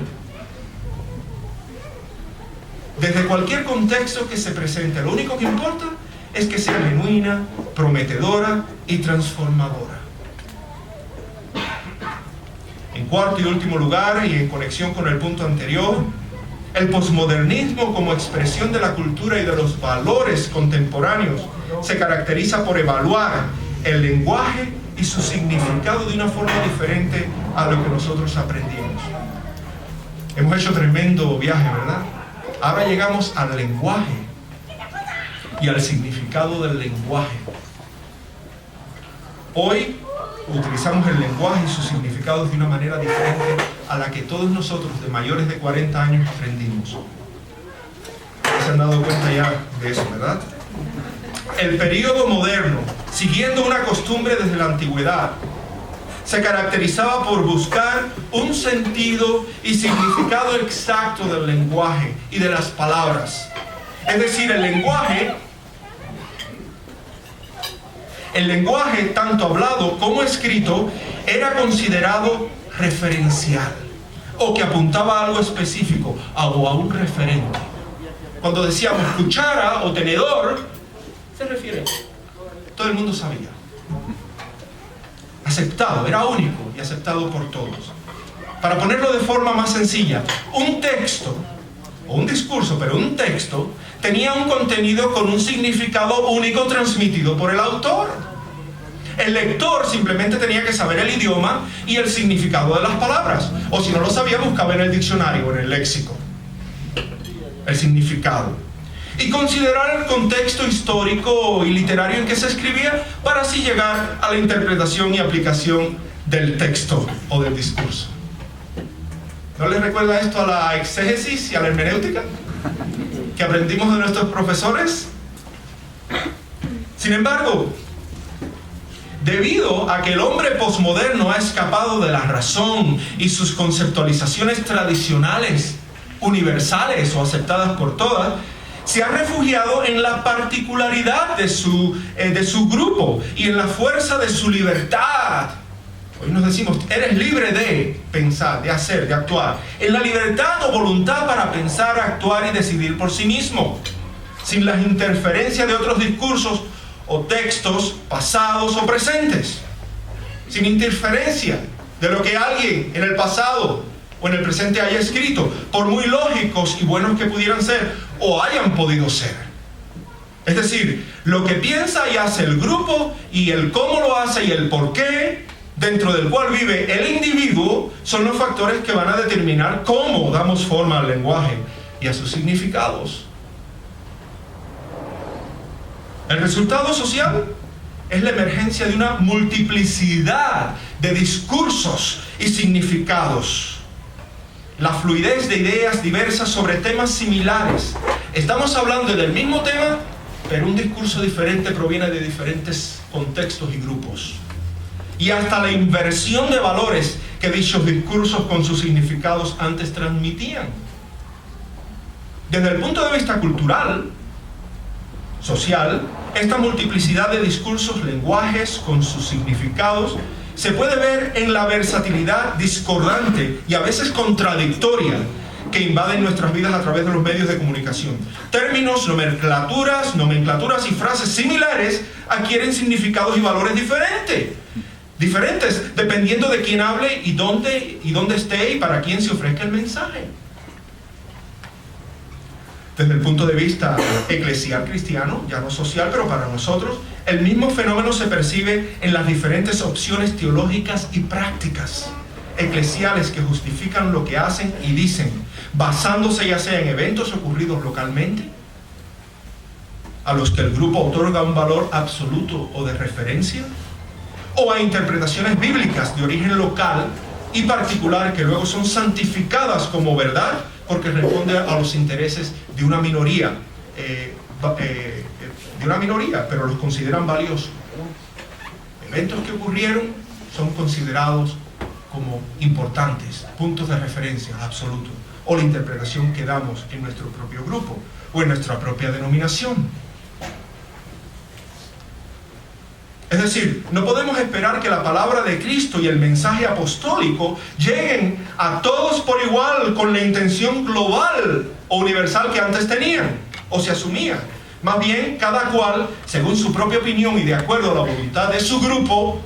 desde cualquier contexto que se presente. Lo único que importa es que sea genuina, prometedora y transformadora. En cuarto y último lugar, y en conexión con el punto anterior, el posmodernismo como expresión de la cultura y de los valores contemporáneos se caracteriza por evaluar el lenguaje y su significado de una forma diferente a lo que nosotros aprendimos. Hemos hecho tremendo viaje, ¿verdad? Ahora llegamos al lenguaje y al significado del lenguaje. Hoy utilizamos el lenguaje y sus significados de una manera diferente a la que todos nosotros de mayores de 40 años aprendimos. ¿Se han dado cuenta ya de eso, verdad? El período moderno, siguiendo una costumbre desde la antigüedad, se caracterizaba por buscar un sentido y significado exacto del lenguaje y de las palabras. Es decir, el lenguaje, tanto hablado como escrito, era considerado referencial, o que apuntaba a algo específico, o a un referente. Cuando decíamos cuchara o tenedor, se refiere, todo el mundo sabía. Aceptado, era único y aceptado por todos. Para ponerlo de forma más sencilla, un texto, o un discurso, pero un texto, tenía un contenido con un significado único transmitido por el autor. El lector simplemente tenía que saber el idioma y el significado de las palabras, o si no lo sabía, buscaba en el diccionario, en el léxico, el significado, y considerar el contexto histórico y literario en que se escribía para así llegar a la interpretación y aplicación del texto o del discurso. ¿No les recuerda esto a la exégesis y a la hermenéutica que aprendimos de nuestros profesores? Sin embargo, debido a que el hombre posmoderno ha escapado de la razón y sus conceptualizaciones tradicionales, universales o aceptadas por todas, se ha refugiado en la particularidad de su grupo y en la fuerza de su libertad. Hoy nos decimos, eres libre de pensar, de hacer, de actuar. En la libertad o voluntad para pensar, actuar y decidir por sí mismo, sin las interferencias de otros discursos o textos pasados o presentes. Sin interferencia de lo que alguien en el pasado o en el presente haya escrito, por muy lógicos y buenos que pudieran ser o hayan podido ser. Es decir, lo que piensa y hace el grupo y el cómo lo hace y el por qué, dentro del cual vive el individuo, son los factores que van a determinar cómo damos forma al lenguaje y a sus significados. El resultado social es la emergencia de una multiplicidad de discursos y significados. La fluidez de ideas diversas sobre temas similares. Estamos hablando del mismo tema, pero un discurso diferente proviene de diferentes contextos y grupos. Y hasta la inversión de valores que dichos discursos con sus significados antes transmitían. Desde el punto de vista cultural, social, esta multiplicidad de discursos, lenguajes con sus significados, se puede ver en la versatilidad discordante y a veces contradictoria que invaden nuestras vidas a través de los medios de comunicación. Términos, nomenclaturas y frases similares adquieren significados y valores diferentes dependiendo de quién hable y dónde esté y para quién se ofrezca el mensaje. Desde el punto de vista eclesial cristiano, ya no social, pero para nosotros, el mismo fenómeno se percibe en las diferentes opciones teológicas y prácticas eclesiales que justifican lo que hacen y dicen, basándose ya sea en eventos ocurridos localmente, a los que el grupo otorga un valor absoluto o de referencia, o a interpretaciones bíblicas de origen local y particular que luego son santificadas como verdad porque responde a los intereses de una minoría, pero los consideran valiosos. Eventos que ocurrieron son considerados como importantes, puntos de referencia absolutos, o la interpretación que damos en nuestro propio grupo o en nuestra propia denominación. Es decir, no podemos esperar que la palabra de Cristo y el mensaje apostólico lleguen a todos por igual con la intención global o universal que antes tenían o se asumía. Más bien, cada cual, según su propia opinión y de acuerdo a la voluntad de su grupo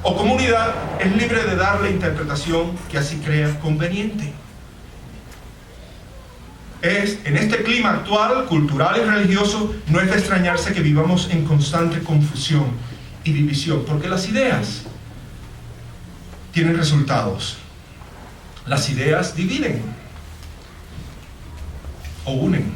o comunidad, es libre de dar la interpretación que así crea conveniente. En este clima actual, cultural y religioso, no es de extrañarse que vivamos en constante confusión y división, porque las ideas tienen resultados. Las ideas dividen o unen.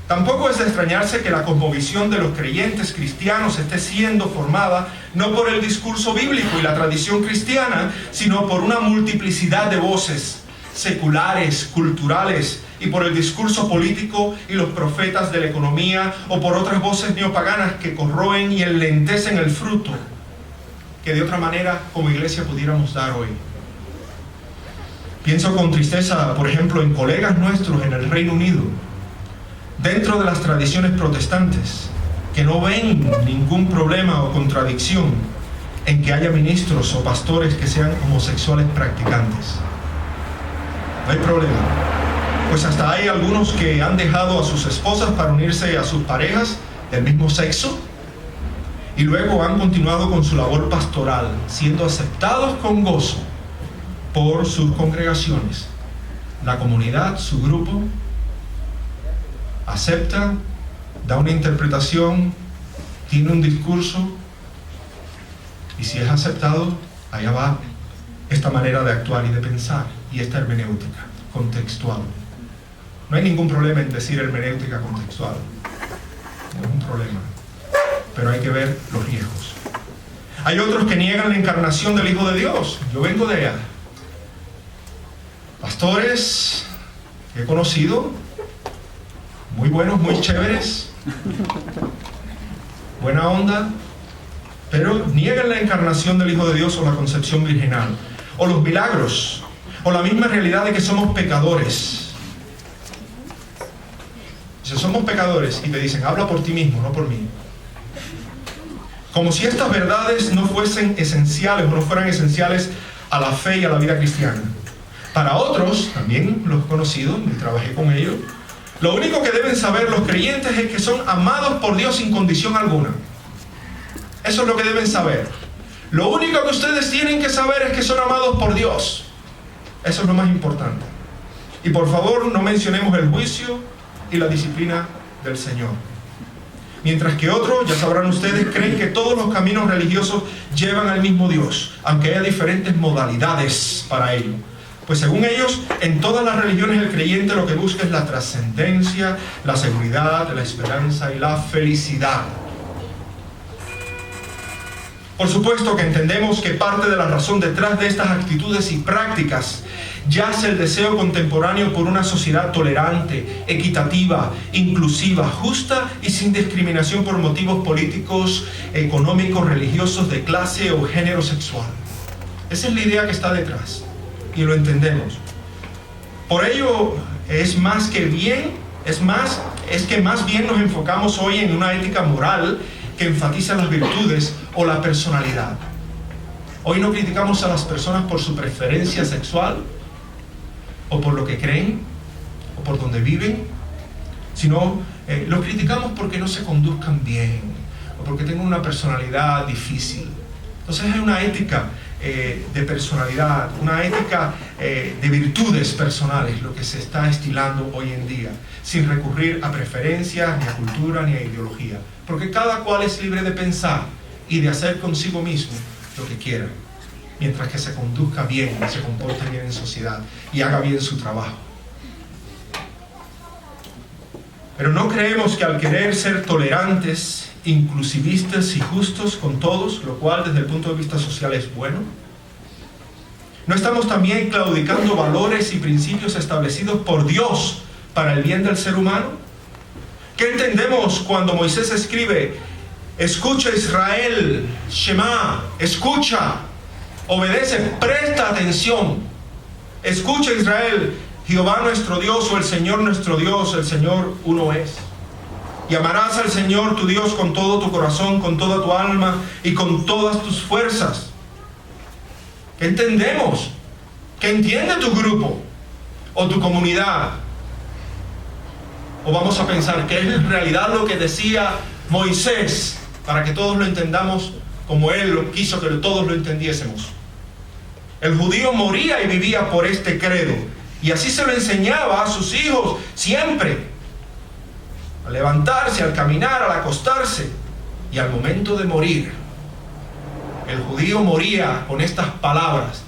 Tampoco es de extrañarse que la cosmovisión de los creyentes cristianos esté siendo formada no por el discurso bíblico y la tradición cristiana, sino por una multiplicidad de voces seculares, culturales, y por el discurso político y los profetas de la economía, o por otras voces neopaganas que corroen y enlentecen el fruto que de otra manera como iglesia pudiéramos dar hoy. Pienso con tristeza, por ejemplo, en colegas nuestros en el Reino Unido, dentro de las tradiciones protestantes, que no ven ningún problema o contradicción en que haya ministros o pastores que sean homosexuales practicantes. No hay problema. Pues hasta hay algunos que han dejado a sus esposas para unirse a sus parejas del mismo sexo y luego han continuado con su labor pastoral, siendo aceptados con gozo por sus congregaciones. La comunidad, su grupo, acepta, da una interpretación, tiene un discurso, y si es aceptado, allá va esta manera de actuar y de pensar, y esta hermenéutica contextual. No hay ningún problema en decir hermenéutica contextual, no es un problema, pero hay que ver los riesgos. Hay otros que niegan la encarnación del Hijo de Dios. Yo vengo de allá. Pastores que he conocido, muy buenos, muy chéveres, buena onda, pero niegan la encarnación del Hijo de Dios o la concepción virginal, o los milagros, o la misma realidad de que somos pecadores. Si somos pecadores y te dicen, habla por ti mismo, no por mí. Como si estas verdades no fuesen esenciales o no fueran esenciales a la fe y a la vida cristiana. Para otros, también los he conocido y trabajé con ellos, lo único que deben saber los creyentes es que son amados por Dios sin condición alguna. Eso es lo que deben saber. Lo único que ustedes tienen que saber es que son amados por Dios. Eso es lo más importante. Y por favor, no mencionemos el juicio y la disciplina del Señor. Mientras que otros, ya sabrán ustedes, creen que todos los caminos religiosos llevan al mismo Dios, aunque haya diferentes modalidades para ello. Pues según ellos, en todas las religiones el creyente lo que busca es la trascendencia, la seguridad, la esperanza y la felicidad. Por supuesto que entendemos que parte de la razón detrás de estas actitudes y prácticas yace el deseo contemporáneo por una sociedad tolerante, equitativa, inclusiva, justa y sin discriminación por motivos políticos, económicos, religiosos, de clase o género sexual. Esa es la idea que está detrás y lo entendemos. Por ello es que más bien nos enfocamos hoy en una ética moral que enfatiza las virtudes o la personalidad. Hoy no criticamos a las personas por su preferencia sexual o por lo que creen o por donde viven, sino los criticamos porque no se conduzcan bien o porque tengan una personalidad difícil. Entonces hay una ética de personalidad, una ética de virtudes personales, lo que se está estilando hoy en día, sin recurrir a preferencias, ni a cultura, ni a ideología, porque cada cual es libre de pensar y de hacer consigo mismo lo que quiera, mientras que se conduzca bien, se comporte bien en sociedad y haga bien su trabajo. Pero no creemos que al querer ser tolerantes, inclusivistas y justos con todos, lo cual desde el punto de vista social es bueno, ¿no estamos también claudicando valores y principios establecidos por Dios para el bien del ser humano? ¿Qué entendemos cuando Moisés escribe, escucha Israel, Shema, escucha? Obedece, presta atención. Escucha, Israel, Jehová nuestro Dios, o el Señor nuestro Dios, el Señor uno es. Y amarás al Señor tu Dios con todo tu corazón, con toda tu alma y con todas tus fuerzas. ¿Qué entendemos? ¿Qué entiende tu grupo o tu comunidad? ¿O vamos a pensar que es en realidad lo que decía Moisés, para que todos lo entendamos como él lo quiso que todos lo entendiésemos? El judío moría y vivía por este credo, y así se lo enseñaba a sus hijos siempre, al levantarse, al caminar, al acostarse y al momento de morir. El judío moría con estas palabras: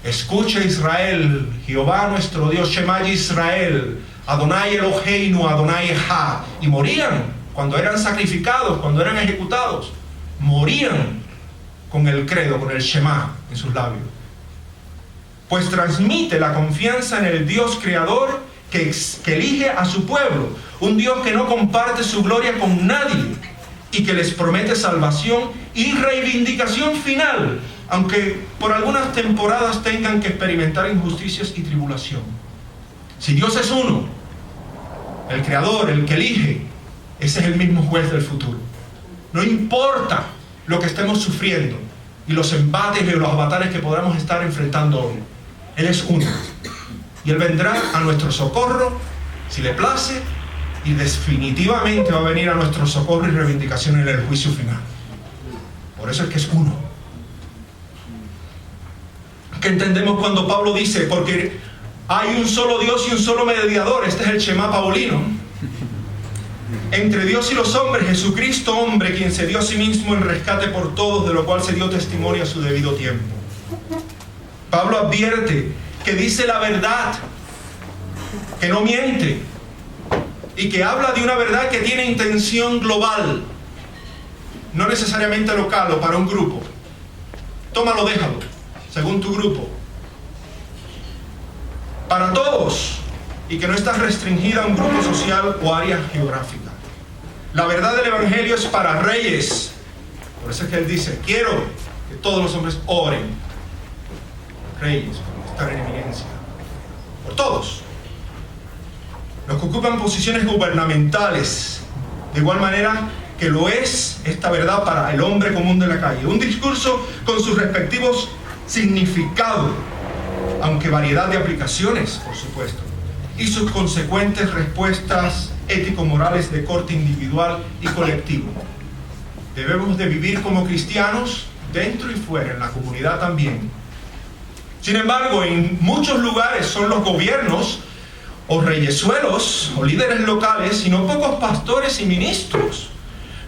escucha, Israel, Jehová nuestro Dios, Shema Israel, Adonai Eloheinu, Adonai Echad. Y morían cuando eran sacrificados, cuando eran ejecutados. Morían con el credo, con el Shema en sus labios. Pues transmite la confianza en el Dios creador que elige a su pueblo. Un Dios que no comparte su gloria con nadie y que les promete salvación y reivindicación final, aunque por algunas temporadas tengan que experimentar injusticias y tribulación. Si Dios es uno, el creador, el que elige, ese es el mismo juez del futuro. No importa lo que estemos sufriendo y los embates y los avatares que podamos estar enfrentando hoy, Él es uno. Y Él vendrá a nuestro socorro, si le place, y definitivamente va a venir a nuestro socorro y reivindicación en el juicio final. Por eso es que es uno. ¿Qué entendemos cuando Pablo dice? Porque hay un solo Dios y un solo mediador. Este es el Shema paulino. Entre Dios y los hombres, Jesucristo hombre, quien se dio a sí mismo en rescate por todos, de lo cual se dio testimonio a su debido tiempo. Pablo advierte que dice la verdad, que no miente, y que habla de una verdad que tiene intención global, no necesariamente local o para un grupo. Tómalo, déjalo, según tu grupo. Para todos, y que no está restringida a un grupo social o área geográfica. La verdad del Evangelio es para reyes. Por eso es que él dice: quiero que todos los hombres oren. Reyes, están en eminencia. Por todos. Los que ocupan posiciones gubernamentales, de igual manera que lo es esta verdad para el hombre común de la calle. Un discurso con sus respectivos significados, aunque variedad de aplicaciones, por supuesto, y sus consecuentes respuestas ético-morales de corte individual y colectivo. Debemos de vivir como cristianos dentro y fuera, en la comunidad también. Sin embargo, en muchos lugares son los gobiernos o reyesuelos o líderes locales, y no pocos pastores y ministros,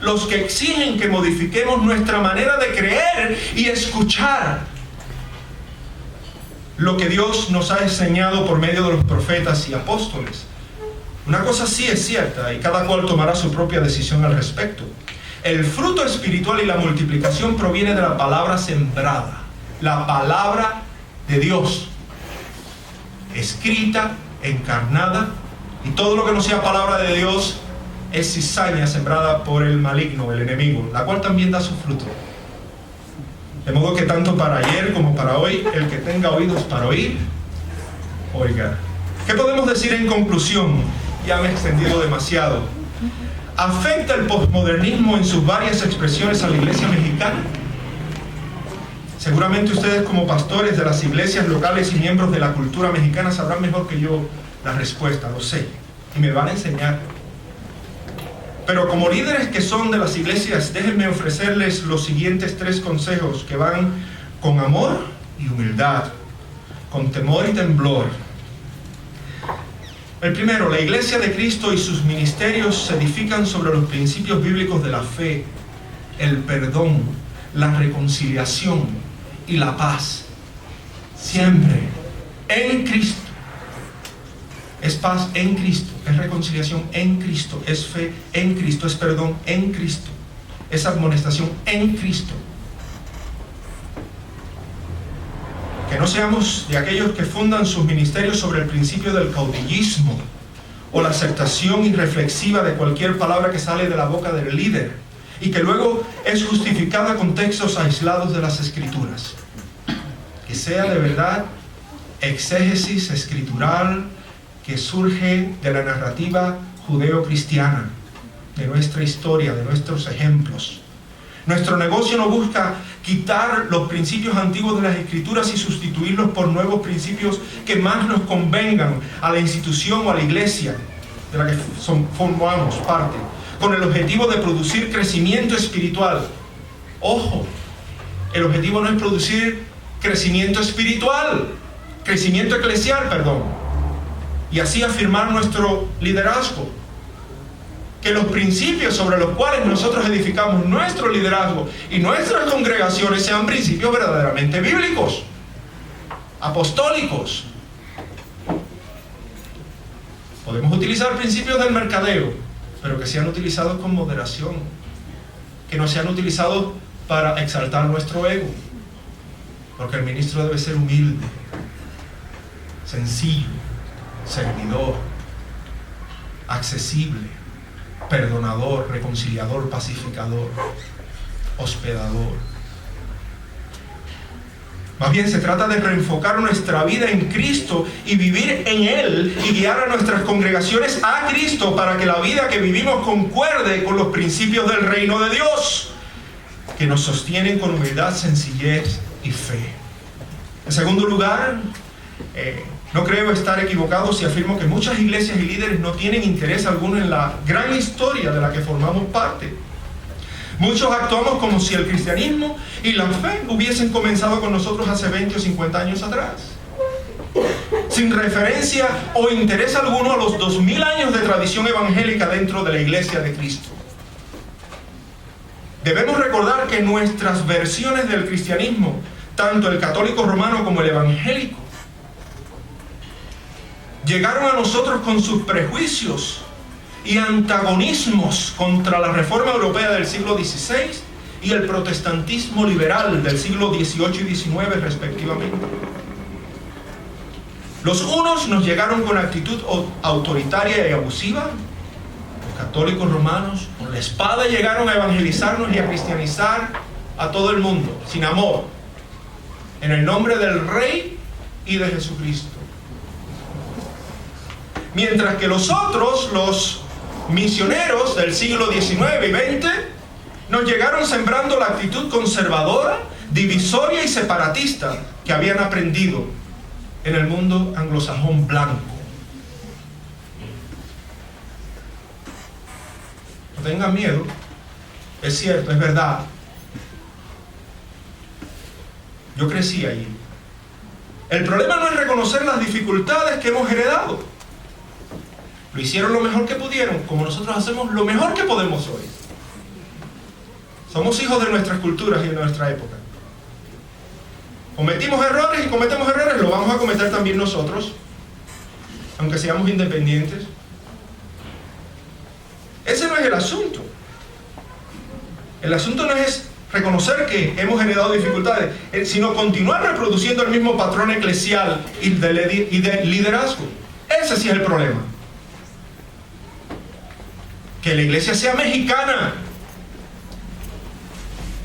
los que exigen que modifiquemos nuestra manera de creer y escuchar lo que Dios nos ha enseñado por medio de los profetas y apóstoles. Una cosa sí es cierta, y cada cual tomará su propia decisión al respecto. El fruto espiritual y la multiplicación proviene de la palabra sembrada, la palabra de Dios, escrita, encarnada, y todo lo que no sea palabra de Dios es cizaña sembrada por el maligno, el enemigo, la cual también da su fruto. De modo que tanto para ayer como para hoy, el que tenga oídos para oír, oiga. ¿Qué podemos decir en conclusión? Ya me he extendido demasiado. ¿Afecta el posmodernismo en sus varias expresiones a la iglesia mexicana? Seguramente ustedes, como pastores de las iglesias locales y miembros de la cultura mexicana, sabrán mejor que yo la respuesta, lo sé, y me van a enseñar. Pero como líderes que son de las iglesias, déjenme ofrecerles los siguientes 3 consejos que van con amor y humildad, con temor y temblor. El primero: la iglesia de Cristo y sus ministerios se edifican sobre los principios bíblicos de la fe, el perdón, la reconciliación y la paz. Siempre en Cristo. Es paz en Cristo, es reconciliación en Cristo, es fe en Cristo, es perdón en Cristo, es amonestación en Cristo. Que no seamos de aquellos que fundan sus ministerios sobre el principio del caudillismo o la aceptación irreflexiva de cualquier palabra que sale de la boca del líder. y que luego es justificada con textos aislados de las Escrituras. Que sea de verdad exégesis escritural que surge de la narrativa judeo-cristiana, de nuestra historia, de nuestros ejemplos. Nuestro negocio no busca quitar los principios antiguos de las Escrituras y sustituirlos por nuevos principios que más nos convengan a la institución o a la iglesia de la que formamos parte, con el objetivo de producir crecimiento espiritual. Ojo, el objetivo no es producir crecimiento espiritual, crecimiento eclesial, perdón, y así afirmar nuestro liderazgo. Que los principios sobre los cuales nosotros edificamos nuestro liderazgo y nuestras congregaciones sean principios verdaderamente bíblicos, apostólicos. Podemos utilizar principios del mercadeo, pero que sean utilizados con moderación, que no sean utilizados para exaltar nuestro ego, porque el ministro debe ser humilde, sencillo, servidor, accesible, perdonador, reconciliador, pacificador, hospedador. Más bien se trata de reenfocar nuestra vida en Cristo y vivir en Él y guiar a nuestras congregaciones a Cristo para que la vida que vivimos concuerde con los principios del reino de Dios, que nos sostienen con humildad, sencillez y fe. En segundo lugar, no creo estar equivocado si afirmo que muchas iglesias y líderes no tienen interés alguno en la gran historia de la que formamos parte. Muchos actuamos como si el cristianismo y la fe hubiesen comenzado con nosotros hace 20 o 50 años atrás, sin referencia o interés alguno a los 2000 años de tradición evangélica dentro de la iglesia de Cristo. Debemos recordar que nuestras versiones del cristianismo, tanto el católico romano como el evangélico, llegaron a nosotros con sus prejuicios y antagonismos contra la reforma europea del siglo XVI y el protestantismo liberal del siglo XVIII y XIX respectivamente. Los unos nos llegaron con actitud autoritaria y abusiva. Los católicos romanos con la espada llegaron a evangelizarnos y a cristianizar a todo el mundo, sin amor, en el nombre del Rey y de Jesucristo. Mientras que los otros, los misioneros del siglo XIX y XX, nos llegaron sembrando la actitud conservadora, divisoria y separatista que habían aprendido en el mundo anglosajón blanco. No tengan miedo, es cierto, es verdad. Yo crecí allí. El problema no es reconocer las dificultades que hemos heredado. Lo hicieron lo mejor que pudieron, como nosotros hacemos lo mejor que podemos hoy. Somos hijos de nuestras culturas y de nuestra época. Cometimos errores y cometemos errores, lo vamos a cometer también nosotros, aunque seamos independientes. Ese no es el asunto. El asunto no es reconocer que hemos heredado dificultades, sino continuar reproduciendo el mismo patrón eclesial y de liderazgo. Ese sí es el problema. Que la iglesia sea mexicana,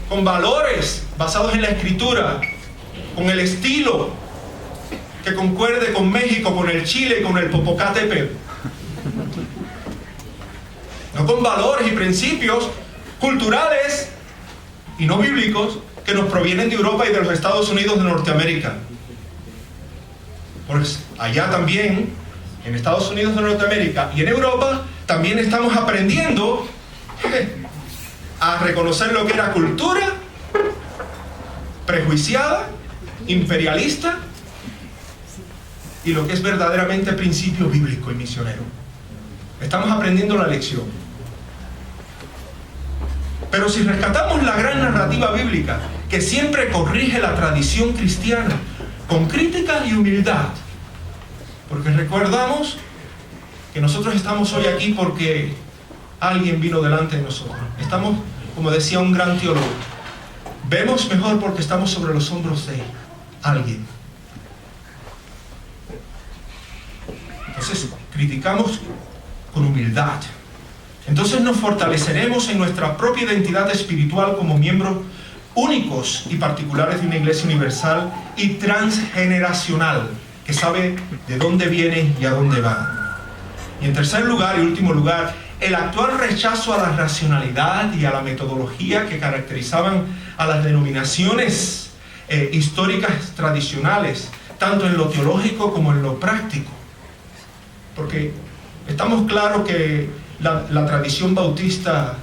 con valores basados en la Escritura, con el estilo que concuerde con México, con el Chile, con el Popocatépetl. No con valores y principios culturales y no bíblicos que nos provienen de Europa y de los Estados Unidos de Norteamérica. Pues allá también, en Estados Unidos de Norteamérica y en Europa, también estamos aprendiendo a reconocer lo que era cultura prejuiciada, imperialista, y lo que es verdaderamente principio bíblico y misionero. Estamos aprendiendo la lección. Pero si rescatamos la gran narrativa bíblica, que siempre corrige la tradición cristiana, con crítica y humildad, porque recordamos que nosotros estamos hoy aquí porque alguien vino delante de nosotros. Estamos, como decía un gran teólogo, vemos mejor porque estamos sobre los hombros de alguien. Entonces, criticamos con humildad, entonces nos fortaleceremos en nuestra propia identidad espiritual como miembros únicos y particulares de una iglesia universal y transgeneracional, que sabe de dónde viene y a dónde va. Y en tercer lugar y último lugar, el actual rechazo a la racionalidad y a la metodología que caracterizaban a las denominaciones históricas tradicionales, tanto en lo teológico como en lo práctico. Porque estamos claros que la tradición bautista,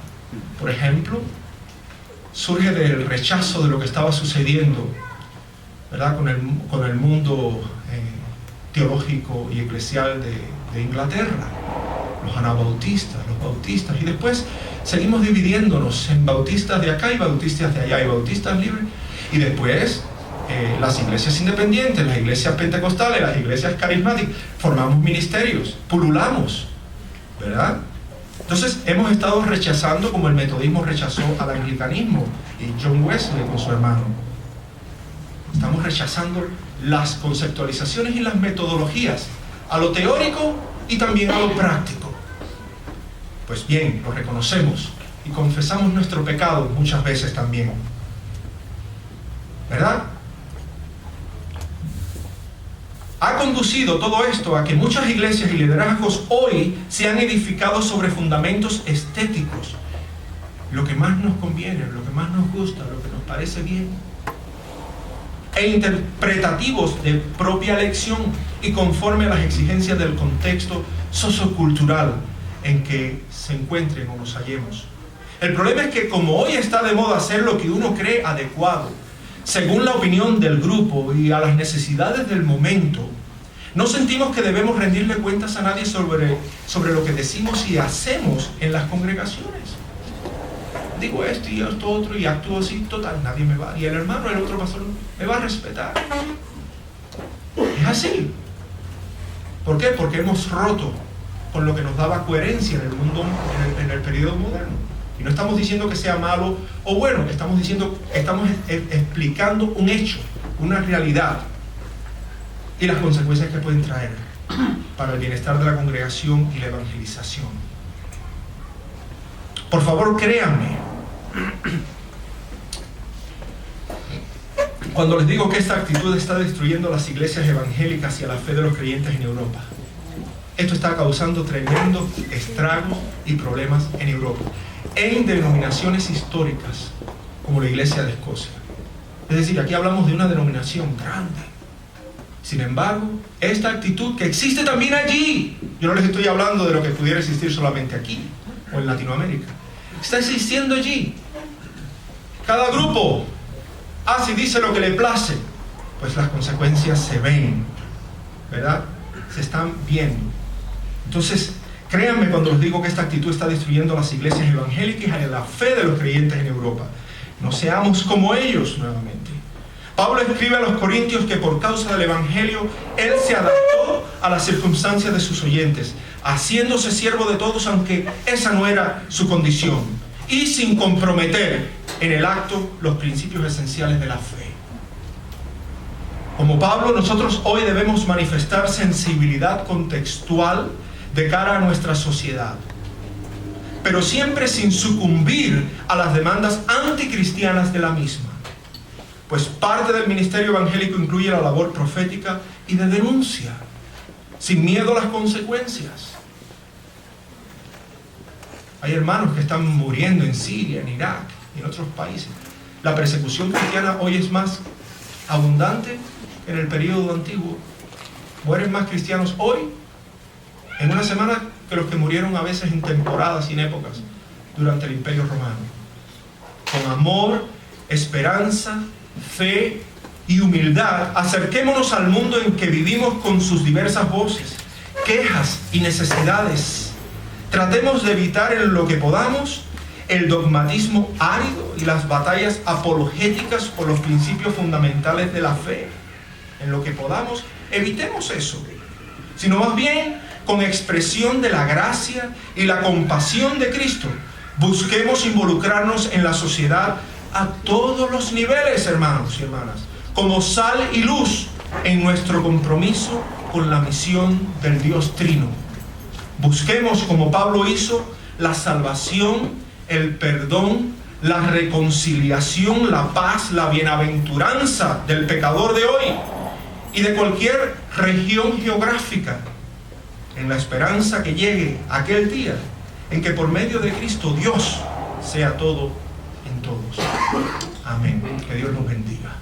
por ejemplo, surge del rechazo de lo que estaba sucediendo, ¿verdad?, con el mundo teológico y eclesial de Inglaterra. Los anabautistas, los bautistas, y después seguimos dividiéndonos en bautistas de acá y bautistas de allá, y bautistas libres, y después las iglesias independientes, las iglesias pentecostales, las iglesias carismáticas, formamos ministerios, pululamos, ¿verdad? Entonces hemos estado rechazando, como el metodismo rechazó al anglicanismo y John Wesley con su hermano. Estamos rechazando las conceptualizaciones y las metodologías, a lo teórico y también a lo práctico. Pues bien, lo reconocemos y confesamos nuestro pecado muchas veces también, ¿verdad? Ha conducido todo esto a que muchas iglesias y liderazgos hoy se han edificado sobre fundamentos estéticos, lo que más nos conviene, lo que más nos gusta, lo que nos parece bien, e interpretativos de propia elección y conforme a las exigencias del contexto sociocultural en que se encuentren o nos hallemos. El problema es que como hoy está de moda hacer lo que uno cree adecuado, según la opinión del grupo y a las necesidades del momento, no sentimos que debemos rendirle cuentas a nadie sobre lo que decimos y hacemos en las congregaciones. Digo esto y esto otro y actúo así, total, nadie me va, y el hermano, el otro pastor me va a respetar. Es así. ¿Por qué? Porque hemos roto con lo que nos daba coherencia en el mundo, en el periodo moderno. Y no estamos diciendo que sea malo o bueno, estamos explicando un hecho, una realidad y las consecuencias que pueden traer para el bienestar de la congregación y la evangelización. Por favor, créanme, cuando les digo que esta actitud está destruyendo las iglesias evangélicas y a la fe de los creyentes en Europa. Esto está causando tremendos estragos y problemas en Europa, en denominaciones históricas como la Iglesia de Escocia. Es decir, aquí hablamos de una denominación grande. Sin embargo, esta actitud que existe también allí, yo no les estoy hablando de lo que pudiera existir solamente aquí o en Latinoamérica, está existiendo allí. Cada grupo hace y dice lo que le place, pues las consecuencias se ven, ¿verdad? Se están viendo. Entonces, créanme cuando les digo que esta actitud está destruyendo las iglesias evangélicas y la fe de los creyentes en Europa. No seamos como ellos nuevamente. Pablo escribe a los corintios que por causa del evangelio, él se adaptó a las circunstancias de sus oyentes, haciéndose siervo de todos, aunque esa no era su condición, y sin comprometer en el acto los principios esenciales de la fe. Como Pablo, nosotros hoy debemos manifestar sensibilidad contextual de cara a nuestra sociedad, pero siempre sin sucumbir a las demandas anticristianas de la misma, pues parte del ministerio evangélico incluye la labor profética y de denuncia, sin miedo a las consecuencias. Hay hermanos que están muriendo en Siria, en Irak y en otros países. La persecución cristiana hoy es más abundante que en el periodo antiguo. Mueren más cristianos hoy en una semana que los que murieron a veces en temporadas y en épocas durante el Imperio Romano. Con amor, esperanza, fe y humildad, acerquémonos al mundo en que vivimos con sus diversas voces, quejas y necesidades. Tratemos de evitar en lo que podamos el dogmatismo árido y las batallas apologéticas por los principios fundamentales de la fe. En lo que podamos, evitemos eso, sino más bien con expresión de la gracia y la compasión de Cristo, busquemos involucrarnos en la sociedad a todos los niveles, hermanos y hermanas, como sal y luz en nuestro compromiso con la misión del Dios Trino. Busquemos, como Pablo hizo, la salvación, el perdón, la reconciliación, la paz, la bienaventuranza del pecador de hoy y de cualquier región geográfica, en la esperanza que llegue aquel día en que por medio de Cristo Dios sea todo en todos. Amén. Que Dios nos bendiga.